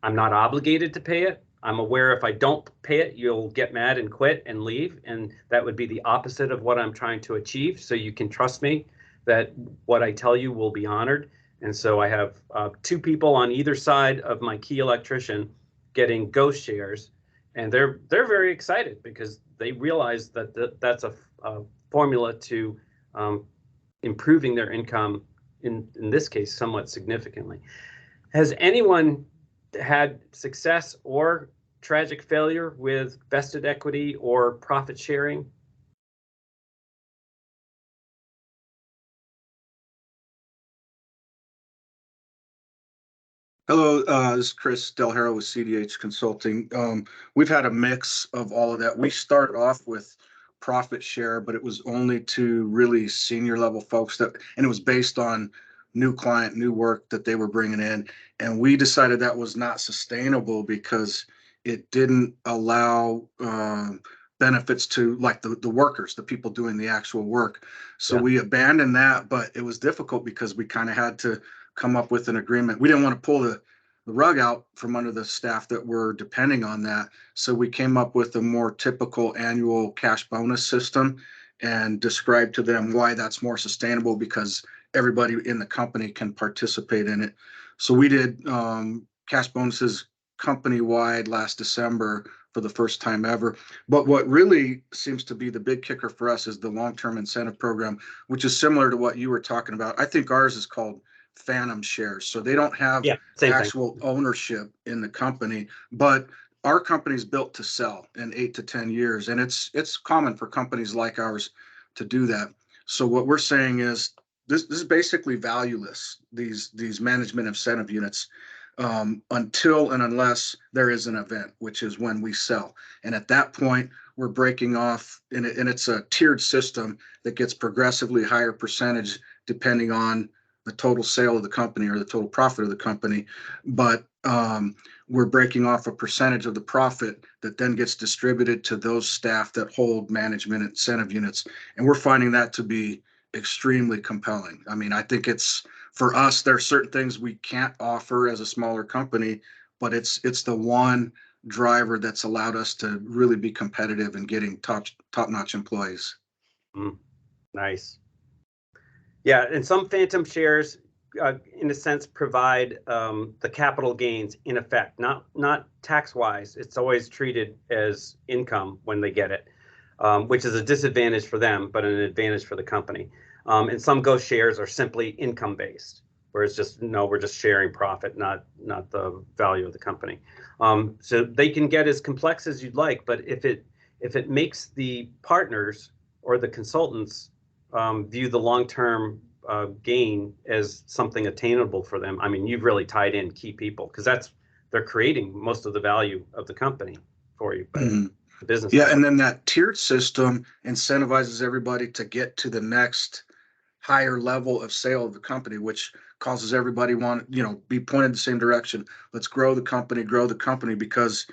I'm not obligated to pay it. I'm aware if I don't pay it, you'll get mad and quit and leave. And that would be the opposite of what I'm trying to achieve. So you can trust me that what I tell you will be honored. And so I have 2 people on either side of my key electrician getting ghost shares. And they're very excited because they realize that that's a formula to improving their income, in this case, somewhat significantly. Has anyone had success or tragic failure with vested equity or profit sharing? Hello, this is Chris Del Haro with CDH Consulting. We've had a mix of all of that. We started off with profit share, but it was only to really senior level folks and it was based on new client, new work that they were bringing in. And we decided that was not sustainable because it didn't allow benefits to like the workers, the people doing the actual work. So we abandoned that, but it was difficult because we kind of had to come up with an agreement. We didn't want to pull the rug out from under the staff that were depending on that. So we came up with a more typical annual cash bonus system and described to them why that's more sustainable because everybody in the company can participate in it. So we did cash bonuses company-wide last December for the first time ever. But what really seems to be the big kicker for us is the long-term incentive program, which is similar to what you were talking about. I think ours is called phantom shares. So they don't have actual ownership in the company, but our company is built to sell in 8 to 10 years. And it's common for companies like ours to do that. So what we're saying is this is basically valueless, these management incentive units, until and unless there is an event, which is when we sell. And at that point, we're breaking off, and it's a tiered system that gets progressively higher percentage depending on the total sale of the company or the total profit of the company. But we're breaking off a percentage of the profit that then gets distributed to those staff that hold management incentive units. And we're finding that to be extremely compelling. I mean, I think it's, for us, there are certain things we can't offer as a smaller company, but it's the one driver that's allowed us to really be competitive in getting top-notch employees. Nice. Yeah, and some phantom shares, in a sense, provide the capital gains in effect, not tax-wise. It's always treated as income when they get it, which is a disadvantage for them, but an advantage for the company. And some ghost shares are simply income-based, where it's just, no, we're just sharing profit, not the value of the company. So they can get as complex as you'd like, but if it makes the partners or the consultants view the long-term gain as something attainable for them. I mean, you've really tied in key people because they're creating most of the value of the company for you. But the business. Yeah, and then that tiered system incentivizes everybody to get to the next higher level of sale of the company, which causes everybody be pointed the same direction. Let's grow the company because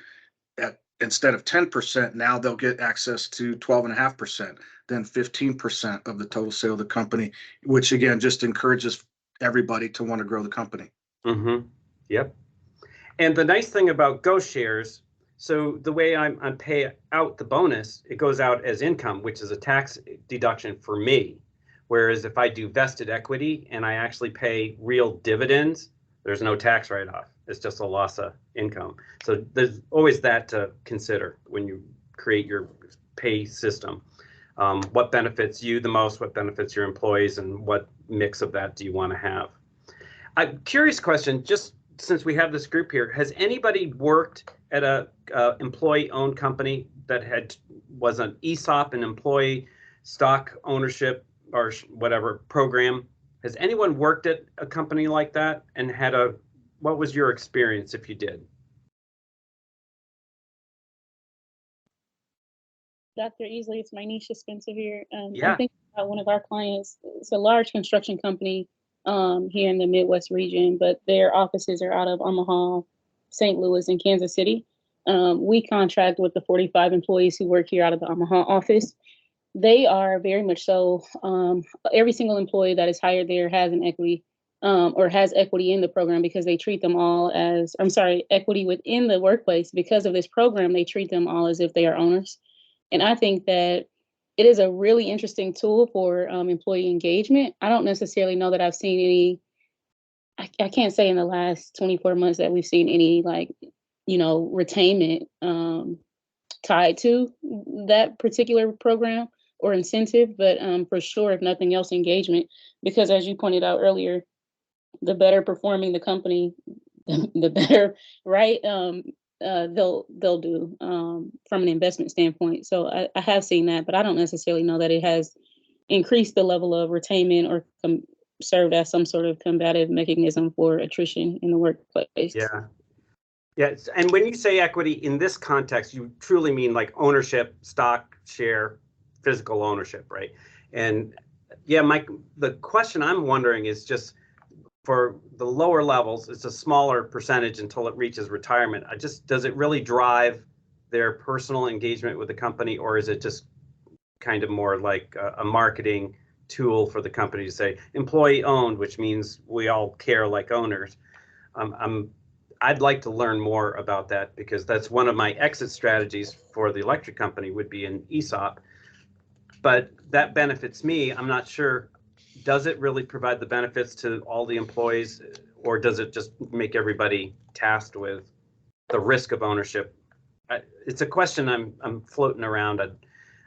instead of 10%, now they'll get access to 12.5%, then 15% of the total sale of the company, which again, just encourages everybody to want to grow the company. Mm-hmm. Yep. And the nice thing about Go Shares, so the way I'm pay out the bonus, it goes out as income, which is a tax deduction for me. Whereas if I do vested equity and I actually pay real dividends, there's no tax write-off. It's just a loss of income. So there's always that to consider when you create your pay system. What benefits you the most, what benefits your employees, and what mix of that do you want to have? A curious question, just since we have this group here, has anybody worked at a employee-owned company that was an ESOP, an employee stock ownership or whatever program? Has anyone worked at a company like that and what was your experience if you did? Dr. Easley, it's Mynisha Spencer here. Yeah. I'm thinking about one of our clients. It's a large construction company here in the Midwest region, but their offices are out of Omaha, St. Louis, and Kansas City. We contract with the 45 employees who work here out of the Omaha office. They are very much so, every single employee that is hired there has an equity or has equity in the program because they treat them all as, equity within the workplace. Because of this program, they treat them all as if they are owners. And I think that it is a really interesting tool for employee engagement. I don't necessarily know that I've seen any, I can't say in the last 24 months that we've seen any retainment tied to that particular program or incentive, but for sure, if nothing else, engagement, because as you pointed out earlier, the better performing the company, the better, right? They'll do from an investment standpoint. So I have seen that, but I don't necessarily know that it has increased the level of retainment or served as some sort of combative mechanism for attrition in the workplace. Yeah. Yes. And when you say equity in this context, you truly mean like ownership, stock, share, physical ownership, right? And yeah, Mike, the question I'm wondering is just for the lower levels, it's a smaller percentage until it reaches retirement. Does it really drive their personal engagement with the company, or is it just kind of more like a marketing tool for the company to say employee owned, which means we all care like owners? I'd like to learn more about that because that's one of my exit strategies for the electric company would be an ESOP, but that benefits me. I'm not sure. Does it really provide the benefits to all the employees, or does it just make everybody tasked with the risk of ownership? It's a question I'm floating around.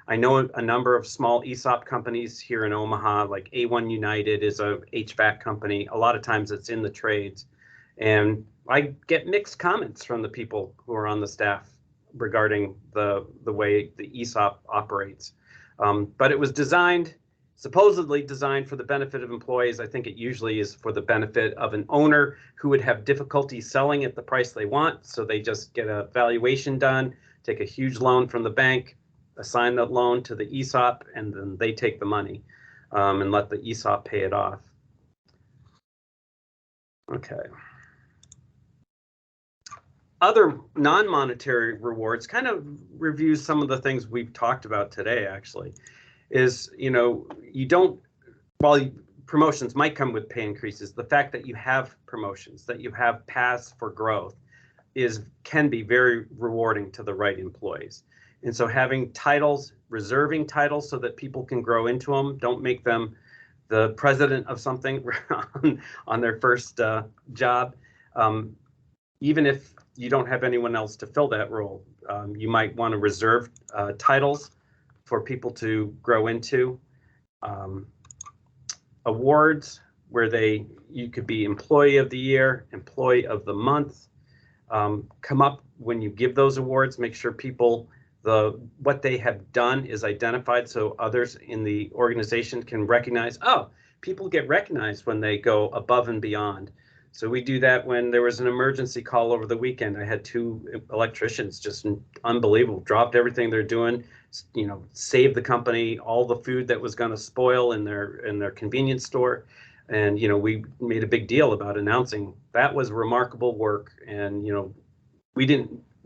I know a number of small ESOP companies here in Omaha, like A1 United is a HVAC company. A lot of times it's in the trades, and I get mixed comments from the people who are on the staff regarding the way the ESOP operates. But it was supposedly designed for the benefit of employees. I think it usually is for the benefit of an owner who would have difficulty selling at the price they want. So they just get a valuation done, take a huge loan from the bank, assign that loan to the ESOP, and then they take the money and let the ESOP pay it off. Okay. Other non-monetary rewards kind of reviews some of the things we've talked about today, actually, is, while promotions might come with pay increases, the fact that you have promotions, that you have paths for growth can be very rewarding to the right employees. And so having titles, reserving titles so that people can grow into them, don't make them the president of something on their first job. Even if you don't have anyone else to fill that role, you might want to reserve titles for people to grow into. Awards where you could be employee of the year, employee of the month. Come up when you give those awards, make sure what they have done is identified so others in the organization can recognize, oh, people get recognized when they go above and beyond. So we do that when there was an emergency call over the weekend. I had 2 electricians, just unbelievable, dropped everything they're doing, saved the company all the food that was going to spoil in their convenience store. And, we made a big deal about announcing that was remarkable work. And, we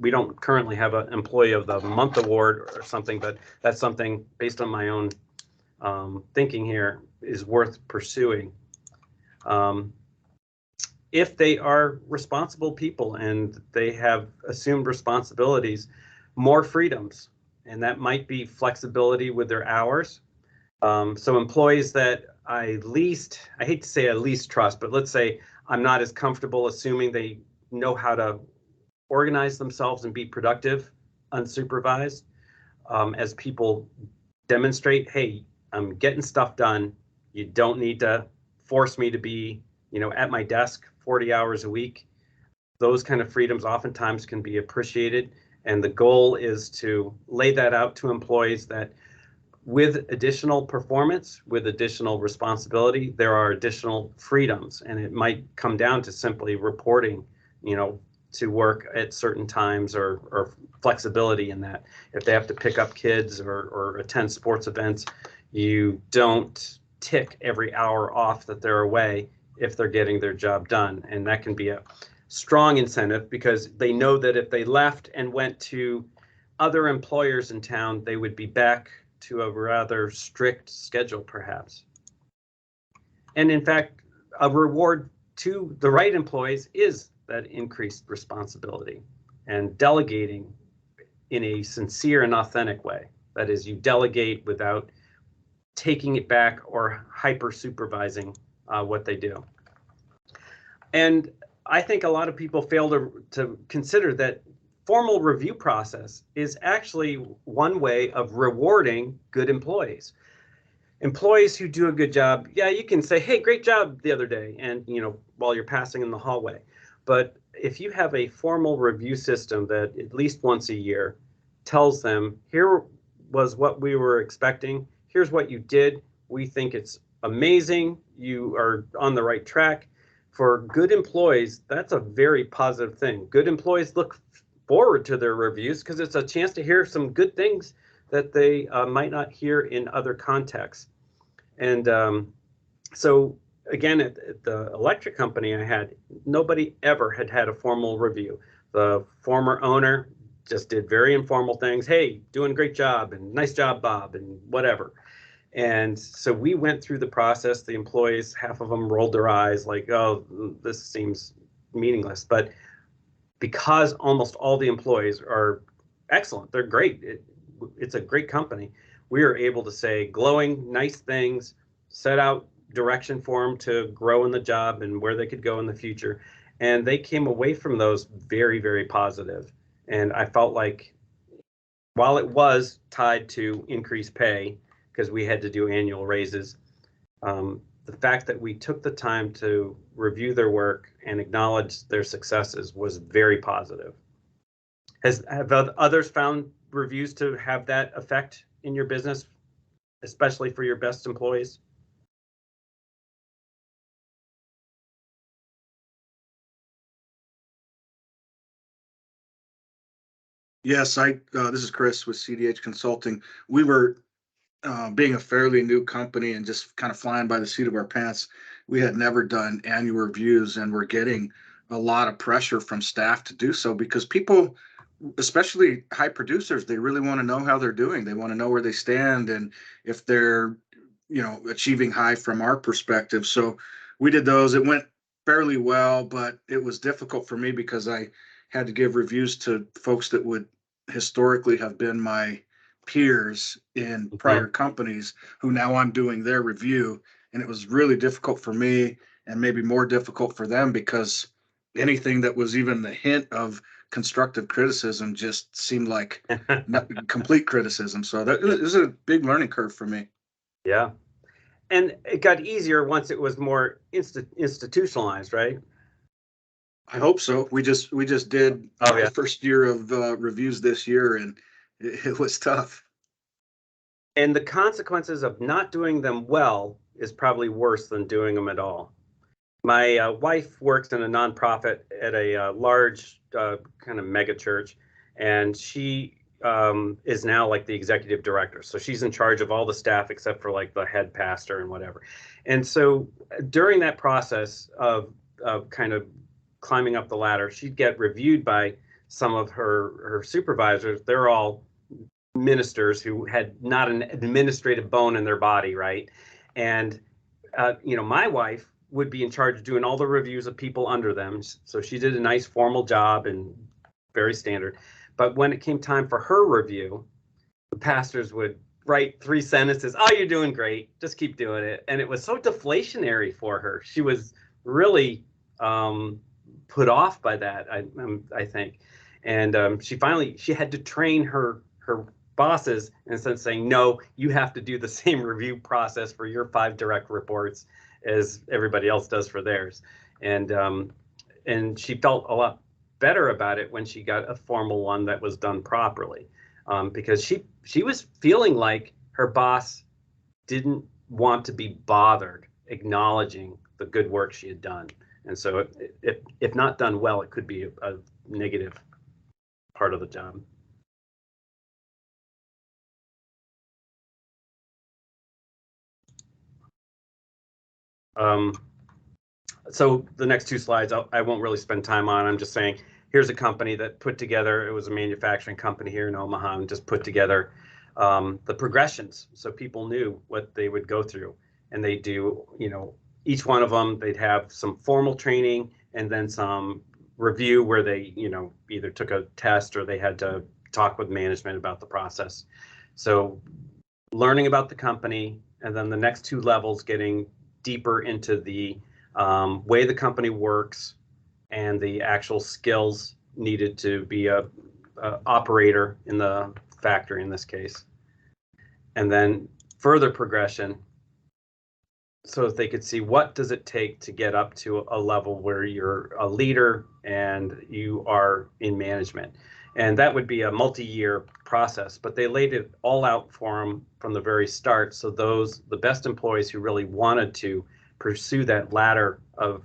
don't currently have an Employee of the Month award or something, but that's something based on my own thinking here is worth pursuing. If they are responsible people and they have assumed responsibilities, more freedoms, and that might be flexibility with their hours. So employees that I hate to say I least trust, but let's say I'm not as comfortable assuming they know how to organize themselves and be productive, unsupervised, as people demonstrate, hey, I'm getting stuff done. You don't need to force me to be, at my desk 40 hours a week. Those kind of freedoms oftentimes can be appreciated. And the goal is to lay that out to employees that with additional performance, with additional responsibility, there are additional freedoms. And it might come down to simply reporting, to work at certain times or flexibility in that. If they have to pick up kids or attend sports events, you don't tick every hour off that they're away if they're getting their job done. And that can be a strong incentive because they know that if they left and went to other employers in town, they would be back to a rather strict schedule, perhaps. And in fact, a reward to the right employees is that increased responsibility and delegating in a sincere and authentic way. That is, you delegate without taking it back or hyper supervising what they do. And I think a lot of people fail to consider that formal review process is actually one way of rewarding good employees. Employees who do a good job, yeah, you can say, hey, great job the other day, and while you're passing in the hallway. But if you have a formal review system that at least once a year tells them, here was what we were expecting, here's what you did, we think it's amazing, you are on the right track. For good employees, that's a very positive thing. Good employees look forward to their reviews because it's a chance to hear some good things that they might not hear in other contexts. And so again, at the electric company I had, nobody ever had a formal review. The former owner just did very informal things. Hey, doing a great job, and nice job, Bob, and whatever. And so we went through the process. The employees, half of them rolled their eyes like, oh, this seems meaningless. But because almost all the employees are excellent, they're great, it's a great company, we are able to say glowing, nice things, set out direction for them to grow in the job and where they could go in the future. And they came away from those very, very positive. And I felt like while it was tied to increased pay, because we had to do annual raises, the fact that we took the time to review their work and acknowledge their successes was very positive. Have others found reviews to have that effect in your business, especially for your best employees? Yes, this is Chris with CDH Consulting. We were being a fairly new company and just kind of flying by the seat of our pants. We had never done annual reviews, and we're getting a lot of pressure from staff to do so because people, especially high producers, they really want to know how they're doing. They want to know where they stand and if they're, achieving high from our perspective. So we did those. It went fairly well, but it was difficult for me because I had to give reviews to folks that would historically have been my peers in prior companies who now I'm doing their review. And it was really difficult for me and maybe more difficult for them because anything that was even the hint of constructive criticism just seemed like complete criticism. So that is a big learning curve for me. Yeah. And it got easier once it was more institutionalized, right? I hope so. We just did the first year of reviews this year, and it was tough. And the consequences of not doing them well is probably worse than doing them at all. My wife works in a nonprofit at a large kind of mega church, and she is now like the executive director. So she's in charge of all the staff except for like the head pastor and whatever. And so during that process of kind of climbing up the ladder, she'd get reviewed by some of her supervisors. They're all ministers who had not an administrative bone in their body, right? And you know, my wife would be in charge of doing all the reviews of people under them. So she did a nice formal job and very standard. But when it came time for her review, the pastors would write 3 sentences. Oh, you're doing great. Just keep doing it. And it was so deflationary for her. She was really put off by that, I think. And she had to train her bosses instead of saying, no, you have to do the same review process for your 5 direct reports as everybody else does for theirs. And she felt a lot better about it when she got a formal one that was done properly, because she was feeling like her boss didn't want to be bothered acknowledging the good work she had done. And so if not done well, it could be a negative part of the job. So the next 2 slides, I won't really spend time on. I'm just saying, here's a company that put together, it was a manufacturing company here in Omaha, and just put together the progressions so people knew what they would go through. And they do, you know, each one of them, they'd have some formal training and then some review where they, you know, either took a test or they had to talk with management about the process. So learning about the company, and then the next 2 levels getting deeper into the way the company works and the actual skills needed to be a operator in the factory in this case. And then further progression so that they could see what does it take to get up to a level where you're a leader and you are in management. And that would be a multi-year process, but they laid it all out for them from the very start. So the best employees who really wanted to pursue that ladder of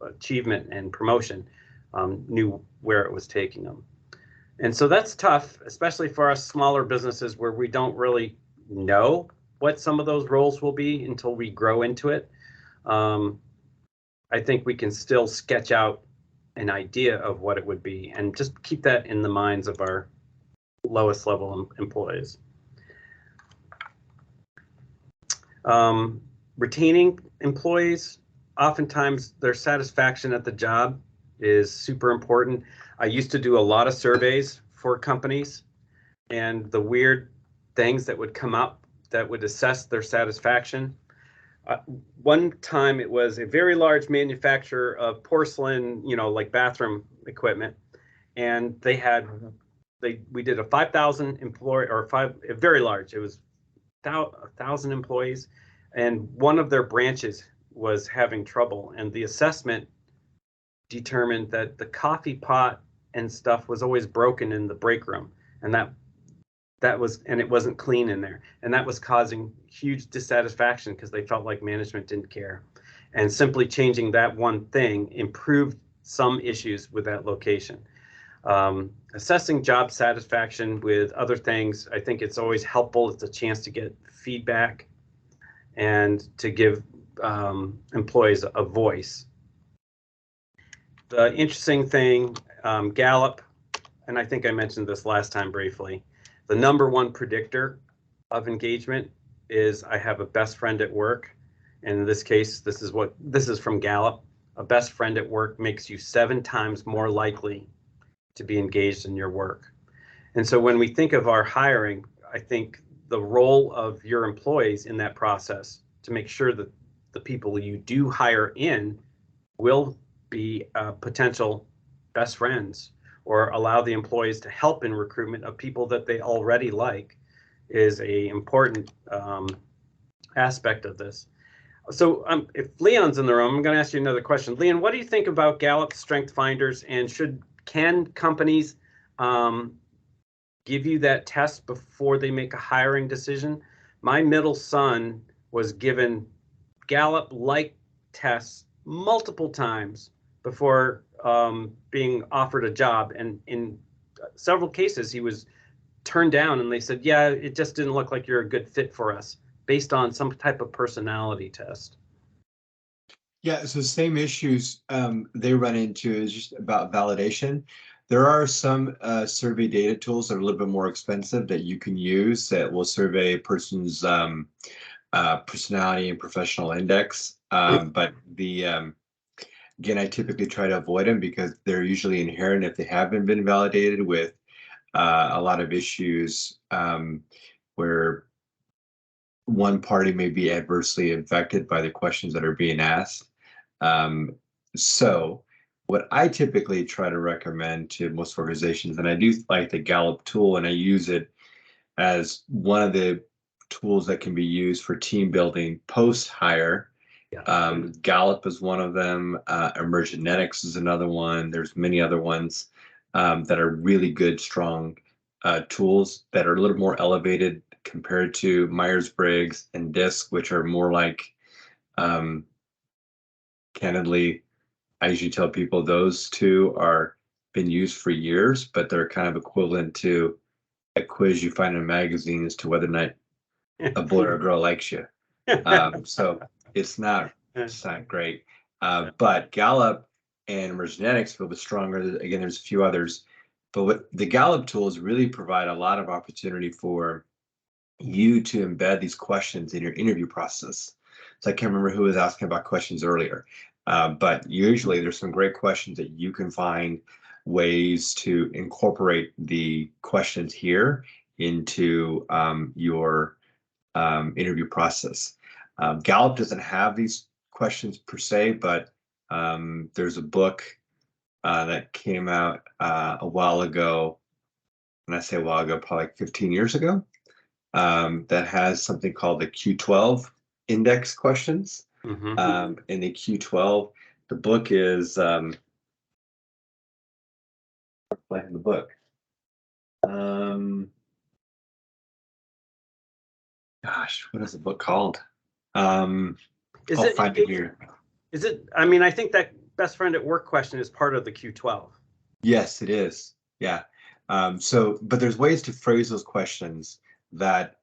achievement and promotion knew where it was taking them. And so that's tough, especially for us smaller businesses where we don't really know what some of those roles will be until we grow into it. I think we can still sketch out an idea of what it would be and just keep that in the minds of our lowest level employees. Retaining employees, oftentimes their satisfaction at the job is super important. I used to do a lot of surveys for companies, and the weird things that would come up that would assess their satisfaction. One time it was a very large manufacturer of porcelain, you know, like bathroom equipment, and we did a 5,000 employee, or very large. It was 1,000 employees, and one of their branches was having trouble, and the assessment determined that the coffee pot and stuff was always broken in the break room, and it wasn't clean in there, and that was causing huge dissatisfaction because they felt like management didn't care. And simply changing that one thing improved some issues with that location. Assessing job satisfaction with other things, I think it's always helpful. It's a chance to get feedback and to give employees a voice. The interesting thing, Gallup, and I think I mentioned this last time briefly, the #1 predictor of engagement is I have a best friend at work. And in this case, this is from Gallup. A best friend at work makes you 7 times more likely to be engaged in your work. And so when we think of our hiring, I think the role of your employees in that process to make sure that the people you do hire in will be potential best friends, or allow the employees to help in recruitment of people that they already like, is a important aspect of this. So if Leon's in the room, I'm going to ask you another question. Leon, what do you think about Gallup Strength Finders, and can companies give you that test before they make a hiring decision? My middle son was given Gallup-like tests multiple times before being offered a job. And in several cases, he was turned down and they said, yeah, it just didn't look like you're a good fit for us based on some type of personality test. Yeah, so same issues they run into is just about validation. There are some survey data tools that are a little bit more expensive that you can use that will survey a person's personality and professional index. But again, I typically try to avoid them because they're usually inherent if they haven't been validated with a lot of issues where one party may be adversely affected by the questions that are being asked. So what I typically try to recommend to most organizations, and I do like the Gallup tool, and I use it as one of the tools that can be used for team building post-hire. Yeah. Gallup is one of them. Emergenetics is another one. There's many other ones that are really good, strong tools that are a little more elevated compared to Myers-Briggs and DISC, which are more like, candidly, I usually tell people those two are been used for years, but they're kind of equivalent to a quiz you find in a magazine as to whether or not a boy or a girl likes you. So it's not great. But Gallup and Emergenetics feel a bit stronger. Again, there's a few others, but what the Gallup tools really provide a lot of opportunity for you to embed these questions in your interview process. So I can't remember who was asking about questions earlier, but usually there's some great questions that you can find ways to incorporate the questions here into your interview process. Gallup doesn't have these questions per se, but there's a book that came out a while ago. When I say a while ago, probably like 15 years ago, that has something called the Q12 index questions. Mm-hmm. In the Q12, the book is like the book. Gosh, what is the book called? I'll find it here. Is it? I mean, I think that best friend at work question is part of the Q12. Yes, it is. Yeah. But there's ways to phrase those questions that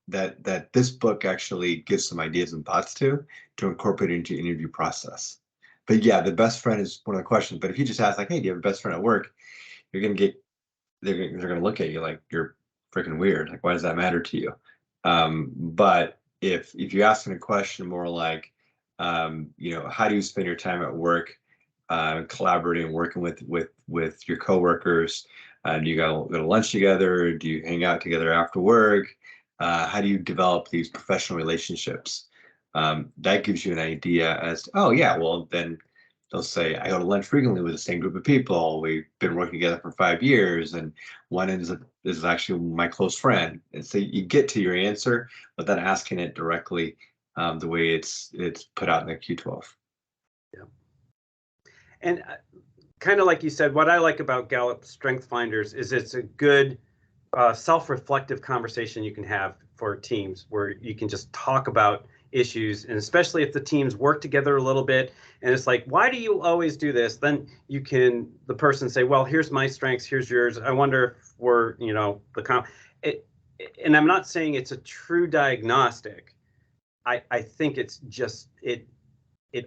this book actually gives some ideas and thoughts to incorporate into your interview process. But yeah, the best friend is one of the questions. But if you just ask like, hey, do you have a best friend at work? You're gonna get they're gonna look at you like you're freaking weird. Like, why does that matter to you? But if you're asking a question more like, how do you spend your time at work, collaborating, working with your coworkers? Do you go to lunch together? Do you hang out together after work? How do you develop these professional relationships? That gives you an idea as to, oh yeah, well then they'll say, I go to lunch frequently with the same group of people. We've been working together for 5 years, and one is actually my close friend. And so you get to your answer, but then asking it directly the way it's put out in the Q12. Yeah. And kind of like you said, what I like about Gallup Strength Finders is it's a good self-reflective conversation you can have for teams where you can just talk about issues, and especially if the teams work together a little bit and it's like, why do you always do this? Then the person say, well, here's my strengths, here's yours. I wonder if we're, and I'm not saying it's a true diagnostic. I think it's just, it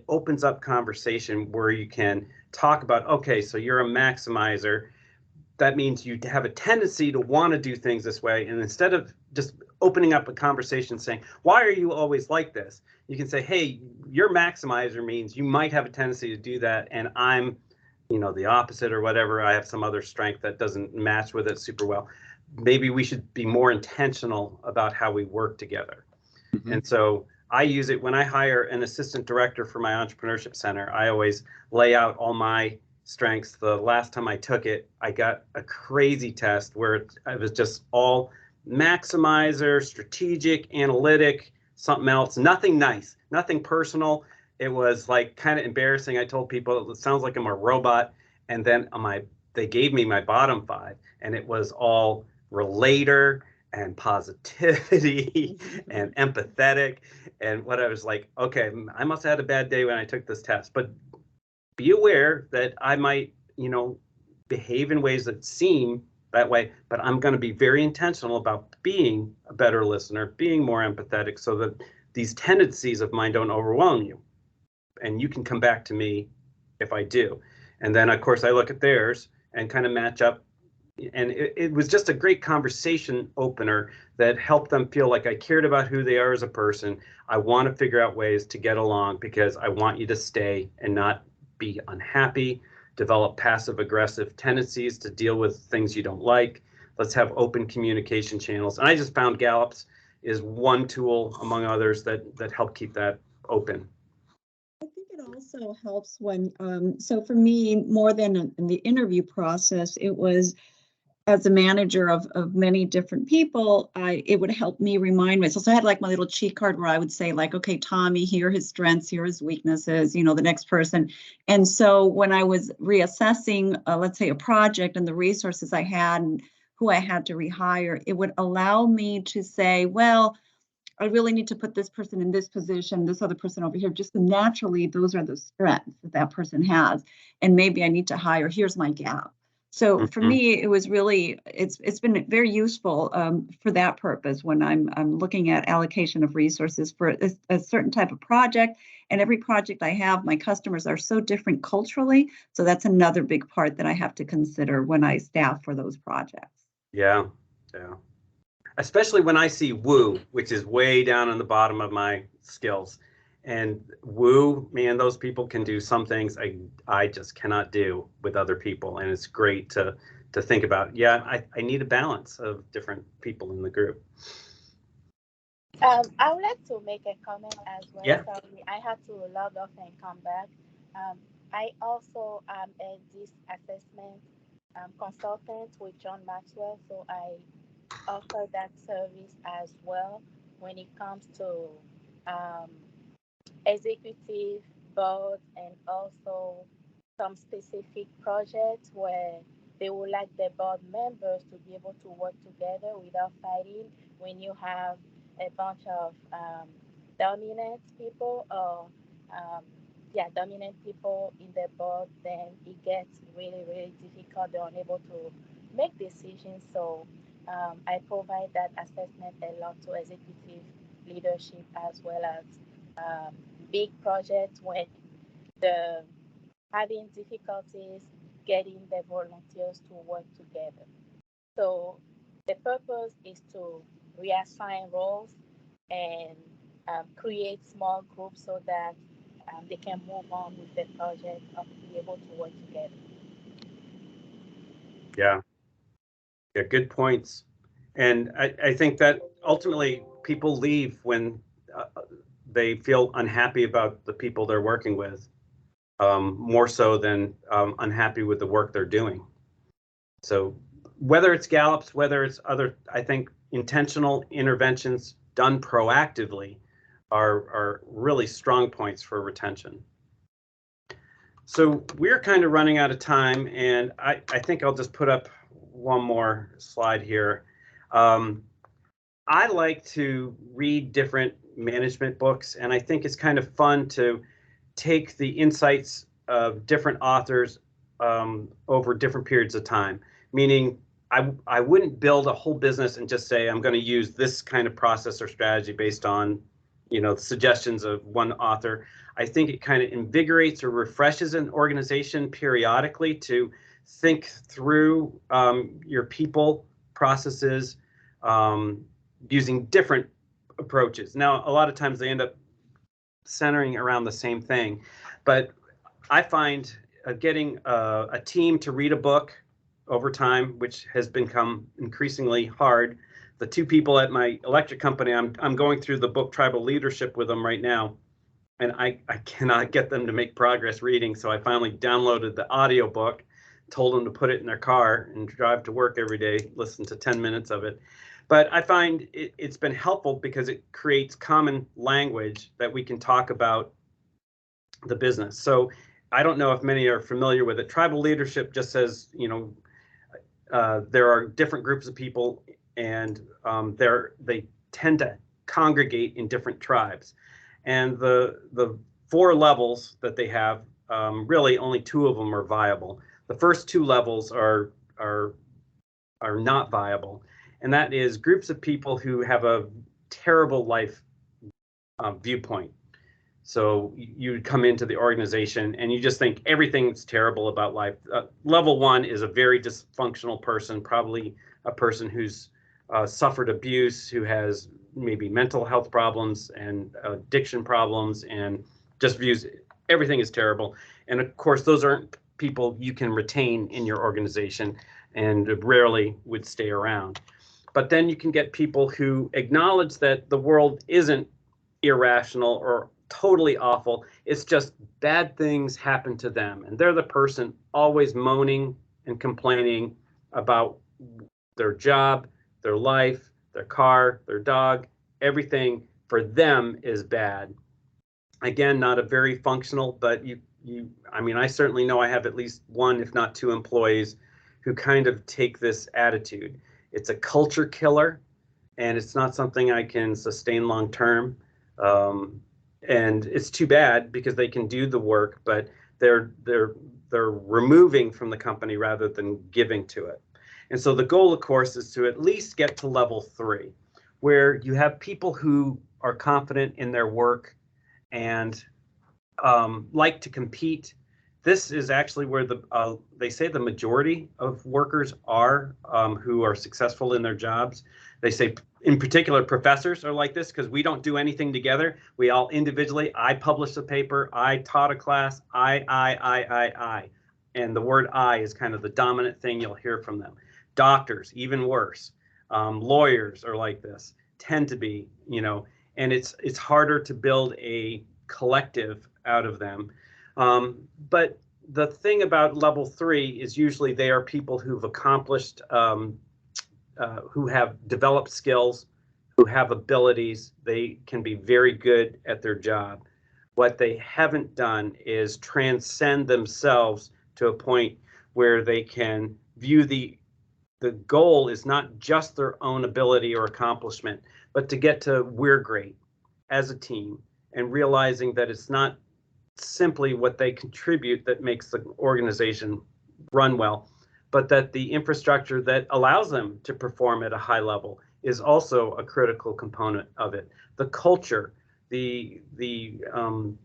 opens up conversation where you can talk about, okay, so you're a maximizer. That means you have a tendency to want to do things this way. And instead of just opening up a conversation saying, why are you always like this? You can say, hey, your maximizer means you might have a tendency to do that. And I'm, the opposite or whatever. I have some other strength that doesn't match with it super well. Maybe we should be more intentional about how we work together. Mm-hmm. And so I use it when I hire an assistant director for my entrepreneurship center. I always lay out all my strengths. The last time I took it, I got a crazy test where it was just all maximizer, strategic, analytic, something else, nothing nice, nothing personal. It was like kind of embarrassing. I told people it sounds like I'm a robot. And then they gave me my bottom 5, and it was all relator and positivity and empathetic. And what I was like, okay, I must have had a bad day when I took this test, but be aware that I might, behave in ways that seem that way, but I'm going to be very intentional about being a better listener, being more empathetic, so that these tendencies of mine don't overwhelm you. And you can come back to me if I do. And then, of course, I look at theirs and kind of match up. And it was just a great conversation opener that helped them feel like I cared about who they are as a person. I want to figure out ways to get along because I want you to stay and not be unhappy, develop passive aggressive tendencies to deal with things you don't like. Let's have open communication channels. And I just found Gallup's is one tool among others that help keep that open. I think it also helps when, so for me, more than in the interview process, it was as a manager of many different people, it would help me remind myself. So I had like my little cheat card where I would say like, okay, Tommy, here are his strengths, here are his weaknesses, the next person. And so when I was reassessing, let's say a project and the resources I had and who I had to rehire, it would allow me to say, well, I really need to put this person in this position, this other person over here, just naturally, those are the strengths that person has. And maybe I need to hire, here's my gap. So for me, it was really, it's been very useful for that purpose when I'm looking at allocation of resources for a certain type of project. And every project I have, my customers are so different culturally. So that's another big part that I have to consider when I staff for those projects. Yeah. Especially when I see woo, which is way down on the bottom of my skills. And woo, man, those people can do some things I just cannot do with other people. And it's great to think about. Yeah, I need a balance of different people in the group. I would like to make a comment as well. Yeah. Sorry, I had to log off and come back. I also am a DIS assessment consultant with John Maxwell, so I offer that service as well when it comes to executive board and also some specific projects where they would like the board members to be able to work together without fighting. When you have a bunch of dominant people or dominant people in the board, then it gets really, really difficult. They're unable to make decisions. So I provide that assessment a lot to executive leadership as well as big projects when the having difficulties getting the volunteers to work together. So the purpose is to reassign roles and create small groups so that they can move on with the project and be able to work together. Yeah, good points. And I think that ultimately people leave when they feel unhappy about the people they're working with, more so than unhappy with the work they're doing. So whether it's Gallup's, whether it's other, I think intentional interventions done proactively are really strong points for retention. So we're kind of running out of time, and I think I'll just put up one more slide here. I like to read different management books, and I think it's kind of fun to take the insights of different authors over different periods of time. Meaning, I wouldn't build a whole business and just say I'm going to use this kind of process or strategy based on, the suggestions of one author. I think it kind of invigorates or refreshes an organization periodically to think through your people, processes, using different approaches. Now, a lot of times they end up centering around the same thing, but I find getting a team to read a book over time, which has become increasingly hard. The two people at my electric company, I'm going through the book Tribal Leadership with them right now, and I cannot get them to make progress reading. So I finally downloaded the audio book, told them to put it in their car and drive to work every day, listen to 10 minutes of it. But I find it's been helpful because it creates common language that we can talk about the business. So I don't know if many are familiar with it. Tribal leadership just says, there are different groups of people and they tend to congregate in different tribes. And the 4 levels that they have, really only 2 of them are viable. The first 2 levels are not viable, and that is groups of people who have a terrible life viewpoint. So you come into the organization and you just think everything's terrible about life. Level 1 is a very dysfunctional person, probably a person who's suffered abuse, who has maybe mental health problems and addiction problems, and just views everything is terrible. And of course, those aren't people you can retain in your organization and rarely would stay around. But then you can get people who acknowledge that the world isn't irrational or totally awful. It's just bad things happen to them. And they're the person always moaning and complaining about their job, their life, their car, their dog. Everything for them is bad. Again, not a very functional, but I mean, I certainly know I have at least 1, if not 2 employees who kind of take this attitude. It's a culture killer, and it's not something I can sustain long term. And it's too bad because they can do the work, but they're removing from the company rather than giving to it. And so the goal, of course, is to at least get to level 3, where you have people who are confident in their work and like to compete. This is actually where they say the majority of workers are who are successful in their jobs. They say, in particular, professors are like this because we don't do anything together. We all individually, I published a paper, I taught a class, I. And the word I is kind of the dominant thing you'll hear from them. Doctors, even worse. Lawyers are like this, tend to be, and it's harder to build a collective out of them. But the thing about level 3 is usually they are people who've accomplished, who have developed skills, who have abilities. They can be very good at their job. What they haven't done is transcend themselves to a point where they can view the goal is not just their own ability or accomplishment, but to get to we're great as a team, and realizing that it's not simply what they contribute that makes the organization run well, but that the infrastructure that allows them to perform at a high level is also a critical component of it. The culture, the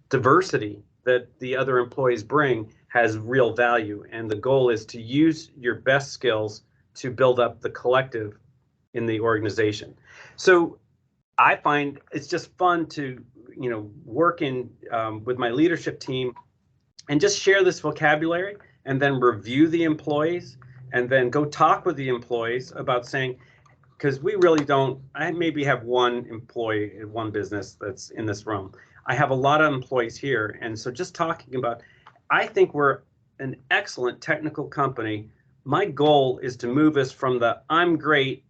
diversity that the other employees bring has real value, and the goal is to use your best skills to build up the collective in the organization. So I find it's just fun to work in with my leadership team and just share this vocabulary, and then review the employees, and then go talk with the employees about saying, because we really don't, I maybe have 1 employee in 1 business that's in this room. I have a lot of employees here. And so just talking about, I think we're an excellent technical company. My goal is to move us from the I'm great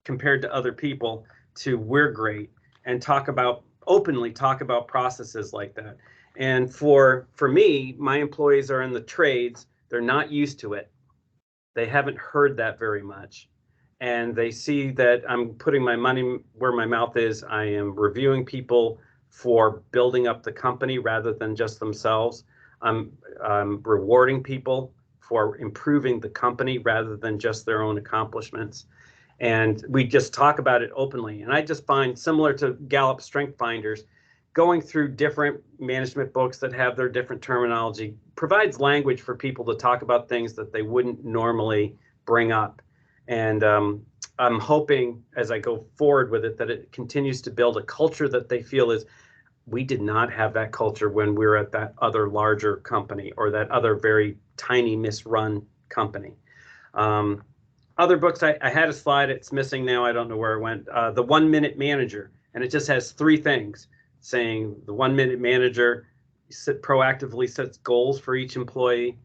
compared to other people to we're great, and openly talk about processes like that. And for me, my employees are in the trades. They're not used to it. They haven't heard that very much. And they see that I'm putting my money where my mouth is. I am reviewing people for building up the company rather than just themselves. I'm rewarding people for improving the company rather than just their own accomplishments. And we just talk about it openly. And I just find, similar to Gallup Strength Finders, going through different management books that have their different terminology provides language for people to talk about things that they wouldn't normally bring up. And I'm hoping as I go forward with it that it continues to build a culture that they feel is, we did not have that culture when we were at that other larger company or that other very tiny misrun company. Other books, I had a slide, it's missing now, I don't know where it went. The 1 Minute Manager, and it just has 3 things saying the 1 Minute Manager proactively sets goals for each employee,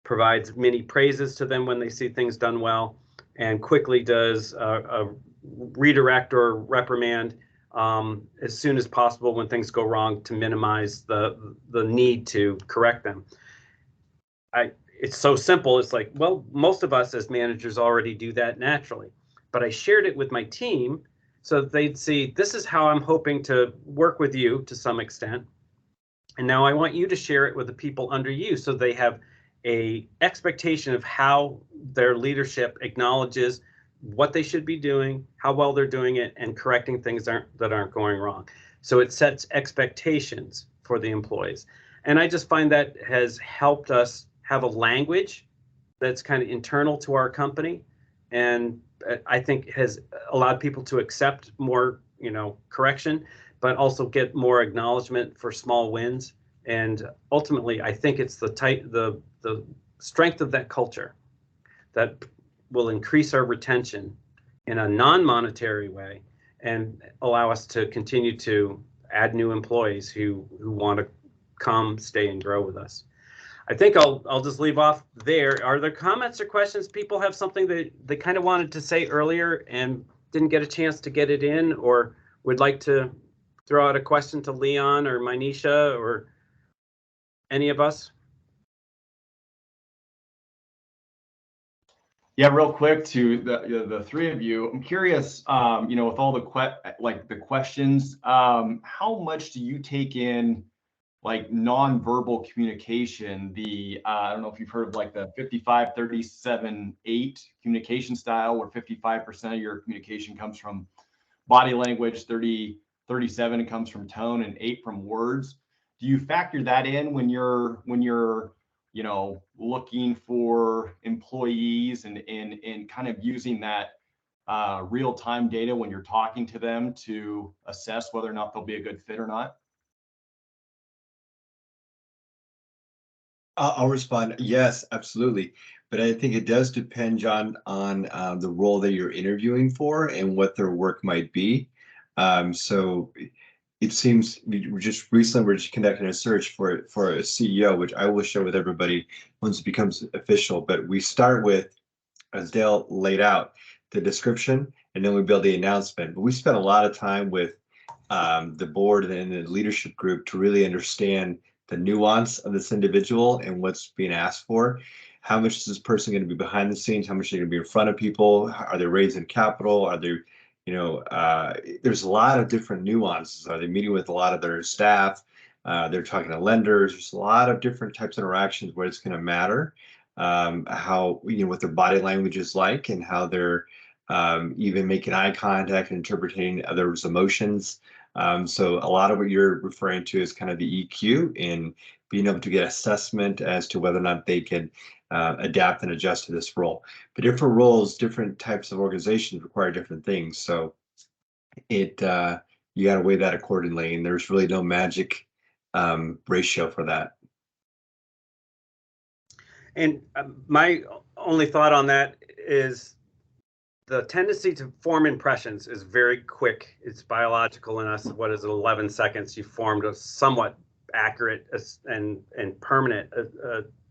provides many praises to them when they see things done well, and quickly does a redirect or reprimand as soon as possible when things go wrong to minimize the need to correct them. It's so simple. It's like, well, most of us as managers already do that naturally. but I shared it with my team so that they'd see, this is how I'm hoping to work with you to some extent. And now I want you to share it with the people under you so they have a expectation of how their leadership acknowledges what they should be doing, how well they're doing it, and correcting things that aren't going wrong. So it sets expectations for the employees. And I just find that has helped us have a language that's kind of internal to our company, and I think has allowed people to accept more, correction, but also get more acknowledgement for small wins. And ultimately, I think it's the strength of that culture that will increase our retention in a non-monetary way and allow us to continue to add new employees who want to come, stay, and grow with us. I think I'll just leave off there. Are there comments or questions? People have something that they kind of wanted to say earlier and didn't get a chance to get it in, or would like to throw out a question to Leon or Manisha or any of us? Yeah, real quick to the three of you, I'm curious, with all the questions, how much do you take in like nonverbal communication? I don't know if you've heard of like the 55-37-8 communication style, where 55% of your communication comes from body language, 37 comes from tone, and 8 from words. Do you factor that in when you're looking for employees and kind of using that real-time data when you're talking to them to assess whether or not they'll be a good fit or not? I'll respond. Yes, absolutely. But I think it does depend, John, on the role that you're interviewing for and what their work might be. So it seems we're just conducting a search for a CEO, which I will share with everybody once it becomes official. But we start with, as Dale laid out, the description, and then we build the announcement. But we spent a lot of time with the board and the leadership group to really understand the nuance of this individual and what's being asked for. How much is this person going to be behind the scenes? How much are they going to be in front of people? Are they raising capital? Are they, there's a lot of different nuances. Are they meeting with a lot of their staff? They're talking to lenders. There's a lot of different types of interactions where it's going to matter how, what their body language is like, and how they're even making eye contact and interpreting others' emotions. So a lot of what you're referring to is kind of the EQ and being able to get assessment as to whether or not they can adapt and adjust to this role. But different roles, different types of organizations require different things. So you got to weigh that accordingly. And there's really no magic ratio for that. And my only thought on that is the tendency to form impressions is very quick. It's biological in us. What is it, 11 seconds? You formed a somewhat accurate and permanent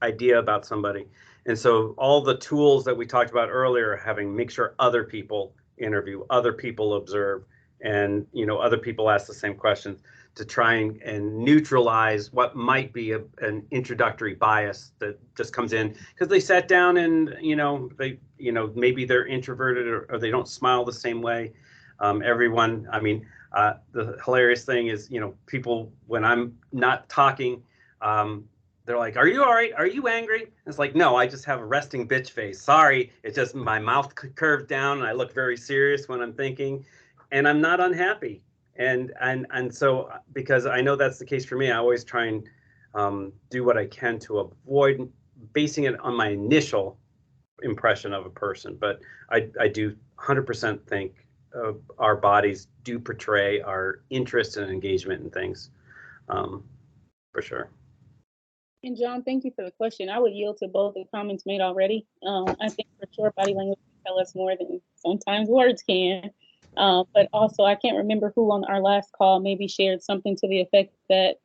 idea about somebody. And so all the tools that we talked about earlier, make sure other people interview, other people observe, and other people ask the same questions to try and neutralize what might be an introductory bias that just comes in because they sat down and maybe they're introverted or they don't smile the same way. The hilarious thing is, people, when I'm not talking, they're like, "Are you all right? Are you angry?" And it's like, "No, I just have a resting bitch face. Sorry, it's just my mouth curved down and I look very serious when I'm thinking, and I'm not unhappy." And so, because I know that's the case for me, I always try and do what I can to avoid basing it on my initial impression of a person. But I do 100% think our bodies do portray our interest and engagement in things, for sure. And John, thank you for the question. I would yield to both the comments made already. I think for sure body language can tell us more than sometimes words can. But also, I can't remember who on our last call maybe shared something to the effect that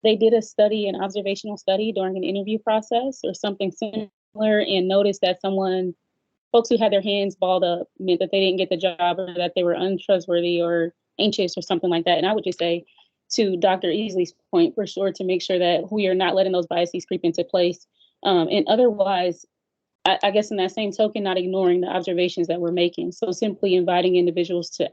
they did an observational study during an interview process or something similar, and noticed that folks who had their hands balled up meant that they didn't get the job, or that they were untrustworthy or anxious or something like that. And I would just say, to Dr. Easley's point, for sure, to make sure that we are not letting those biases creep into place. And otherwise, I guess in that same token, not ignoring the observations that we're making. So simply inviting individuals to,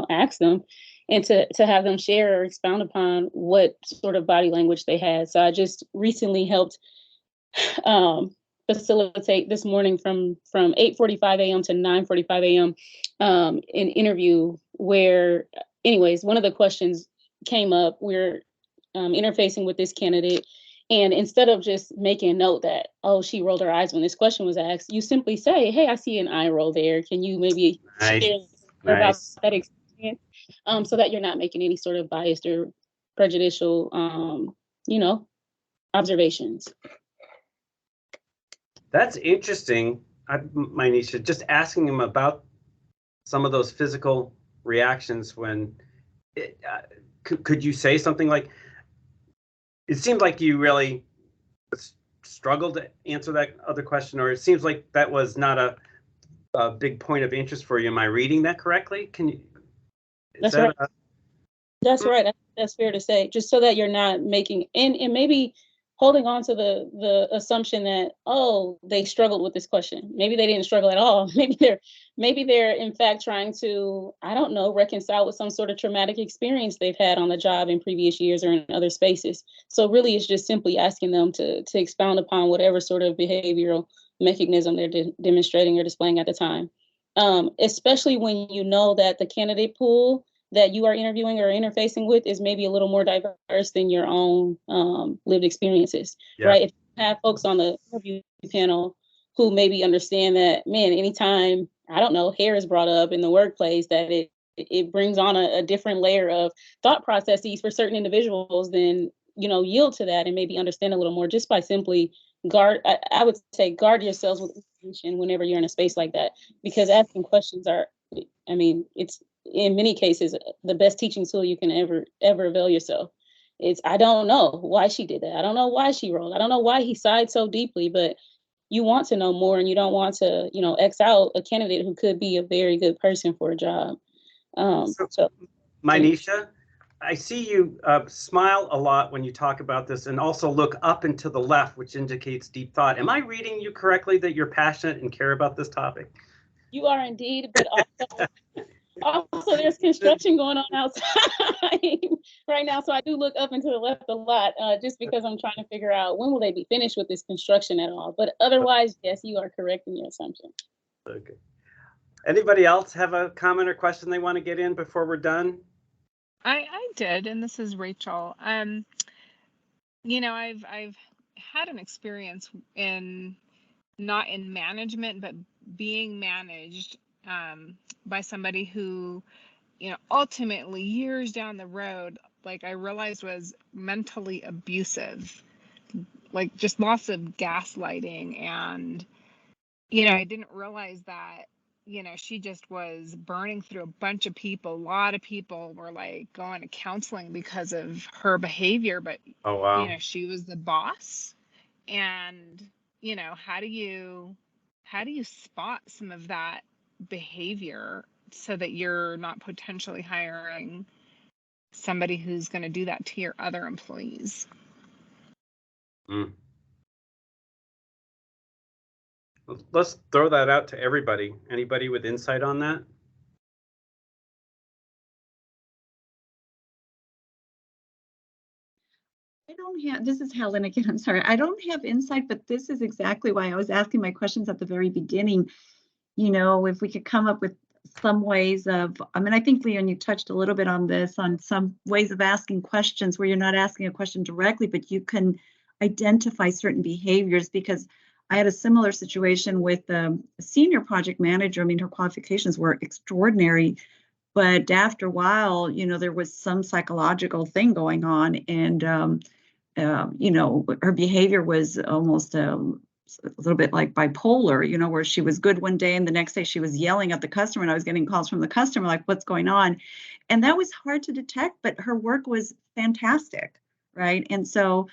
ask them and to have them share or expound upon what sort of body language they had. So I just recently helped facilitate this morning from 8:45 a.m. to 9:45 a.m. An interview where, anyways, one of the questions came up. We're interfacing with this candidate, and instead of just making a note that, oh, she rolled her eyes when this question was asked, you simply say, hey, I see an eye roll there. Can you maybe share about that experience, so that you're not making any sort of biased or prejudicial, observations. That's interesting, Manisha, just asking him about some of those physical reactions when, could you say something like, it seemed like you really struggled to answer that other question, or it seems like that was not a big point of interest for you. Am I reading that correctly? Can you? That's right. That's right. That's fair to say, just so that you're not making, and maybe holding on to the assumption that, oh, they struggled with this question. Maybe they didn't struggle at all. Maybe they're in fact trying to, I don't know, reconcile with some sort of traumatic experience they've had on the job in previous years or in other spaces. So really it's just simply asking them to expound upon whatever sort of behavioral mechanism they're demonstrating or displaying at the time. Especially when you know that the candidate pool that you are interviewing or interfacing with is maybe a little more diverse than your own lived experiences, right? If you have folks on the interview panel who maybe understand that, man, anytime, I don't know, hair is brought up in the workplace, that it brings on a different layer of thought processes for certain individuals, then, yield to that and maybe understand a little more just by simply I would say guard yourselves with information whenever you're in a space like that, because asking questions it's in many cases the best teaching tool you can ever avail yourself. It's, I don't know why she did that. I don't know why she rolled. I don't know why he sighed so deeply, but you want to know more, and you don't want to, X out a candidate who could be a very good person for a job. Manisha, I see you smile a lot when you talk about this, and also look up and to the left, which indicates deep thought. Am I reading you correctly that you're passionate and care about this topic? You are indeed, but also there's construction going on outside right now, so I do look up and to the left a lot, just because I'm trying to figure out when will they be finished with this construction at all. But otherwise, yes, you are correct in your assumption. Okay. Anybody else have a comment or question they want to get in before we're done? I did, and this is Rachel. I've had an experience not in management, but being managed by somebody who, ultimately years down the road, like I realized was mentally abusive, like just lots of gaslighting. And, I didn't realize that, she just was burning through a bunch of people. A lot of people were like going to counseling because of her behavior, but, oh, wow. She was the boss. And, how do you spot some of that behavior so that you're not potentially hiring somebody who's going to do that to your other employees? Let's throw that out to everybody. Anybody with insight on that? This is Helen again, I'm sorry. I don't have insight, but this is exactly why I was asking my questions at the very beginning. If we could come up with some ways of, I think, Leon, you touched a little bit on this, on some ways of asking questions where you're not asking a question directly, but you can identify certain behaviors. Because I had a similar situation with a senior project manager. Her qualifications were extraordinary, but after a while, there was some psychological thing going on, and her behavior was almost a little bit like bipolar, where she was good one day and the next day she was yelling at the customer, and I was getting calls from the customer like, what's going on? And that was hard to detect, but her work was fantastic, right? And so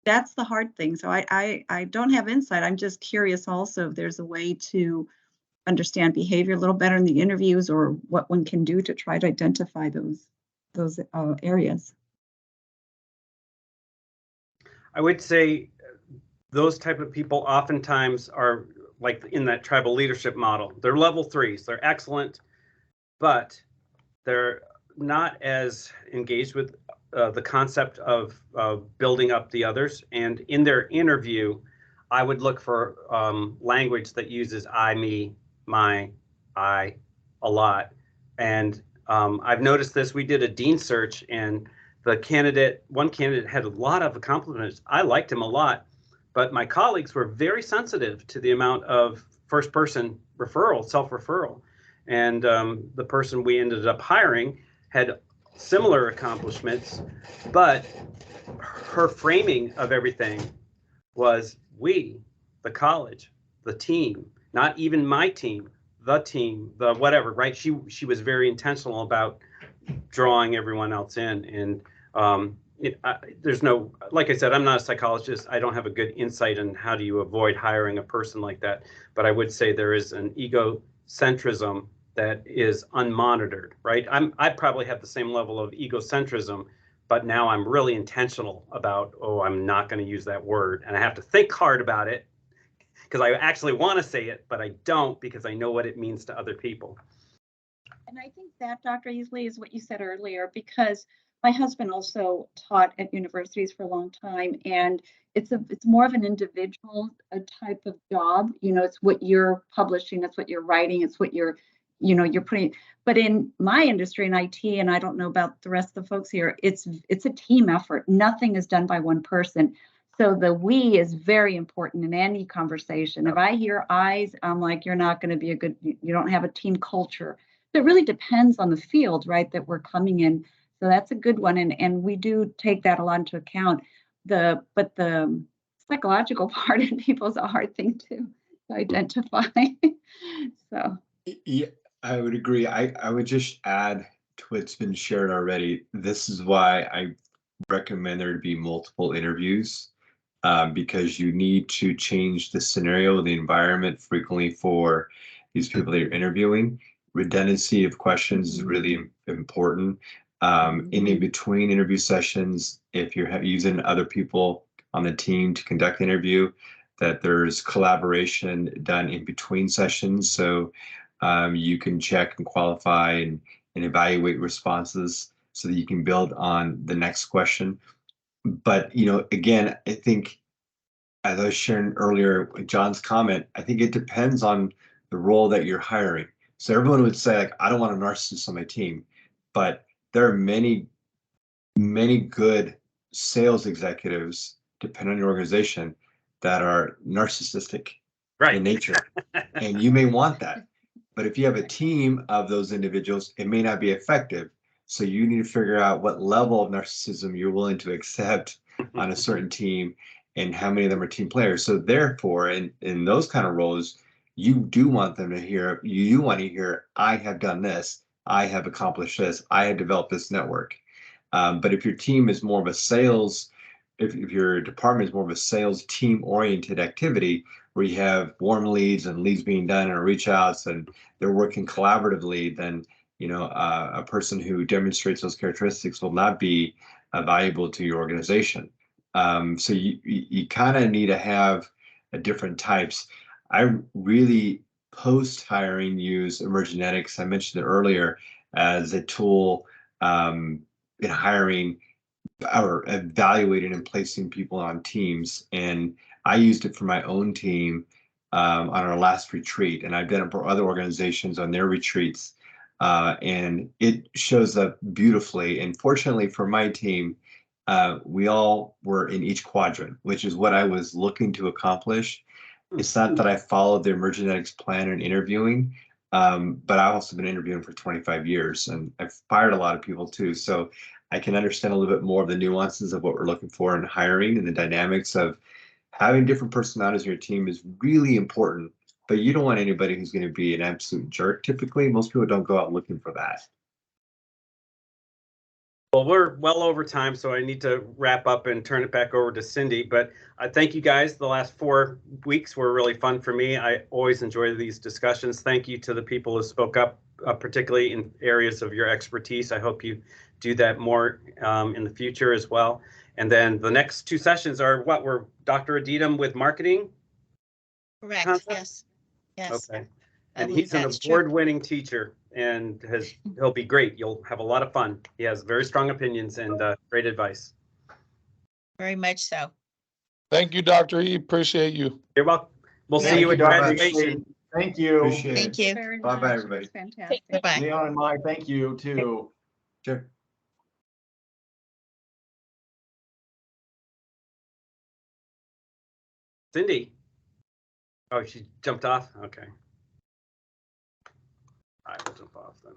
that's the hard thing. So I don't have insight. I'm just curious also if there's a way to understand behavior a little better in the interviews, or what one can do to try to identify those areas. I would say those type of people oftentimes are like in that tribal leadership model. They're level 3s. They're excellent, but they're not as engaged with the concept of building up the others. And in their interview, I would look for language that uses I, me, my, I a lot. And I've noticed this. We did a dean search, and one candidate had a lot of compliments. I liked him a lot, but my colleagues were very sensitive to the amount of first person referral, self-referral. And the person we ended up hiring had similar accomplishments, but her framing of everything was we, the college, the team, not even my team, the team, the whatever, right? She was very intentional about drawing everyone else in. And there's no, like I said, I'm not a psychologist. I don't have a good insight on how do you avoid hiring a person like that. But I would say there is an egocentrism that is unmonitored, right? I probably have the same level of egocentrism, but now I'm really intentional about, oh, I'm not going to use that word. And I have to think hard about it because I actually want to say it, but I don't because I know what it means to other people. And I think that, Dr. Easley, is what you said earlier, because my husband also taught at universities for a long time, and it's more of an individual type of job. You know, it's what you're publishing, it's what you're writing, it's what you're putting. But in my industry in IT, and I don't know about the rest of the folks here, it's a team effort. Nothing is done by one person. So the we is very important in any conversation. If I hear I's, I'm like, you're not going to be you don't have a team culture. So it really depends on the field, right, that we're coming in. So that's a good one. And we do take that a lot into account. But the psychological part in people is a hard thing to identify. So. Yeah, I would agree. I would just add to what's been shared already. This is why I recommend there to be multiple interviews, because you need to change the scenario, the environment frequently for these people that you're interviewing. Redundancy of questions is really important. In between interview sessions, if you're using other people on the team to conduct the interview, that there's collaboration done in between sessions. So you can check and qualify and evaluate responses so that you can build on the next question. But, again, I think, as I was sharing earlier with John's comment, I think it depends on the role that you're hiring. So everyone would say, like, I don't want a narcissist on my team, but there are many, many good sales executives, depending on your organization, that are narcissistic in nature. And you may want that. But if you have a team of those individuals, it may not be effective. So you need to figure out what level of narcissism you're willing to accept on a certain team and how many of them are team players. So therefore, in those kind of roles, you do want them to hear, you want to hear, I have done this, I have accomplished this, I have developed this network. But if your team is more of a sales, if your department is more of a sales team-oriented activity, where you have warm leads and leads being done and reach outs and they're working collaboratively, then a person who demonstrates those characteristics will not be valuable to your organization. So you kind of need to have different types. I really post-hiring use emergenetics. I mentioned it earlier as a tool in hiring or evaluating and placing people on teams. And I used it for my own team on our last retreat, and I've done it for other organizations on their retreats. And it shows up beautifully. And fortunately for my team, we all were in each quadrant, which is what I was looking to accomplish. It's not that I followed the emergenetics plan in interviewing, but I've also been interviewing for 25 years, and I've fired a lot of people too. So I can understand a little bit more of the nuances of what we're looking for in hiring, and the dynamics of having different personalities in your team is really important. But you don't want anybody who's going to be an absolute jerk. Typically, most people don't go out looking for that. Well, we're well over time, so I need to wrap up and turn it back over to Cindy. But I thank you guys. The last 4 weeks were really fun for me. I always enjoy these discussions. Thank you to the people who spoke up, particularly in areas of your expertise. I hope you do that more in the future as well. And then the next 2 sessions are what? We're Dr. Adidam with marketing? Correct, concept? yes. Yes. Okay. I And believe he's an that's true. award-winning teacher and he'll be great. You'll have a lot of fun. He has very strong opinions and great advice. Very much so. Thank you, Dr. E. Appreciate you. You're welcome. We'll Thank see you you, at Dr. graduation. Thank you. Appreciate Thank it. you. Very Bye-bye, much. everybody. It's fantastic. Bye-bye. Leon and Mike, thank you too. Sure. Cindy. Oh, she jumped off? Okay. I will jump off then.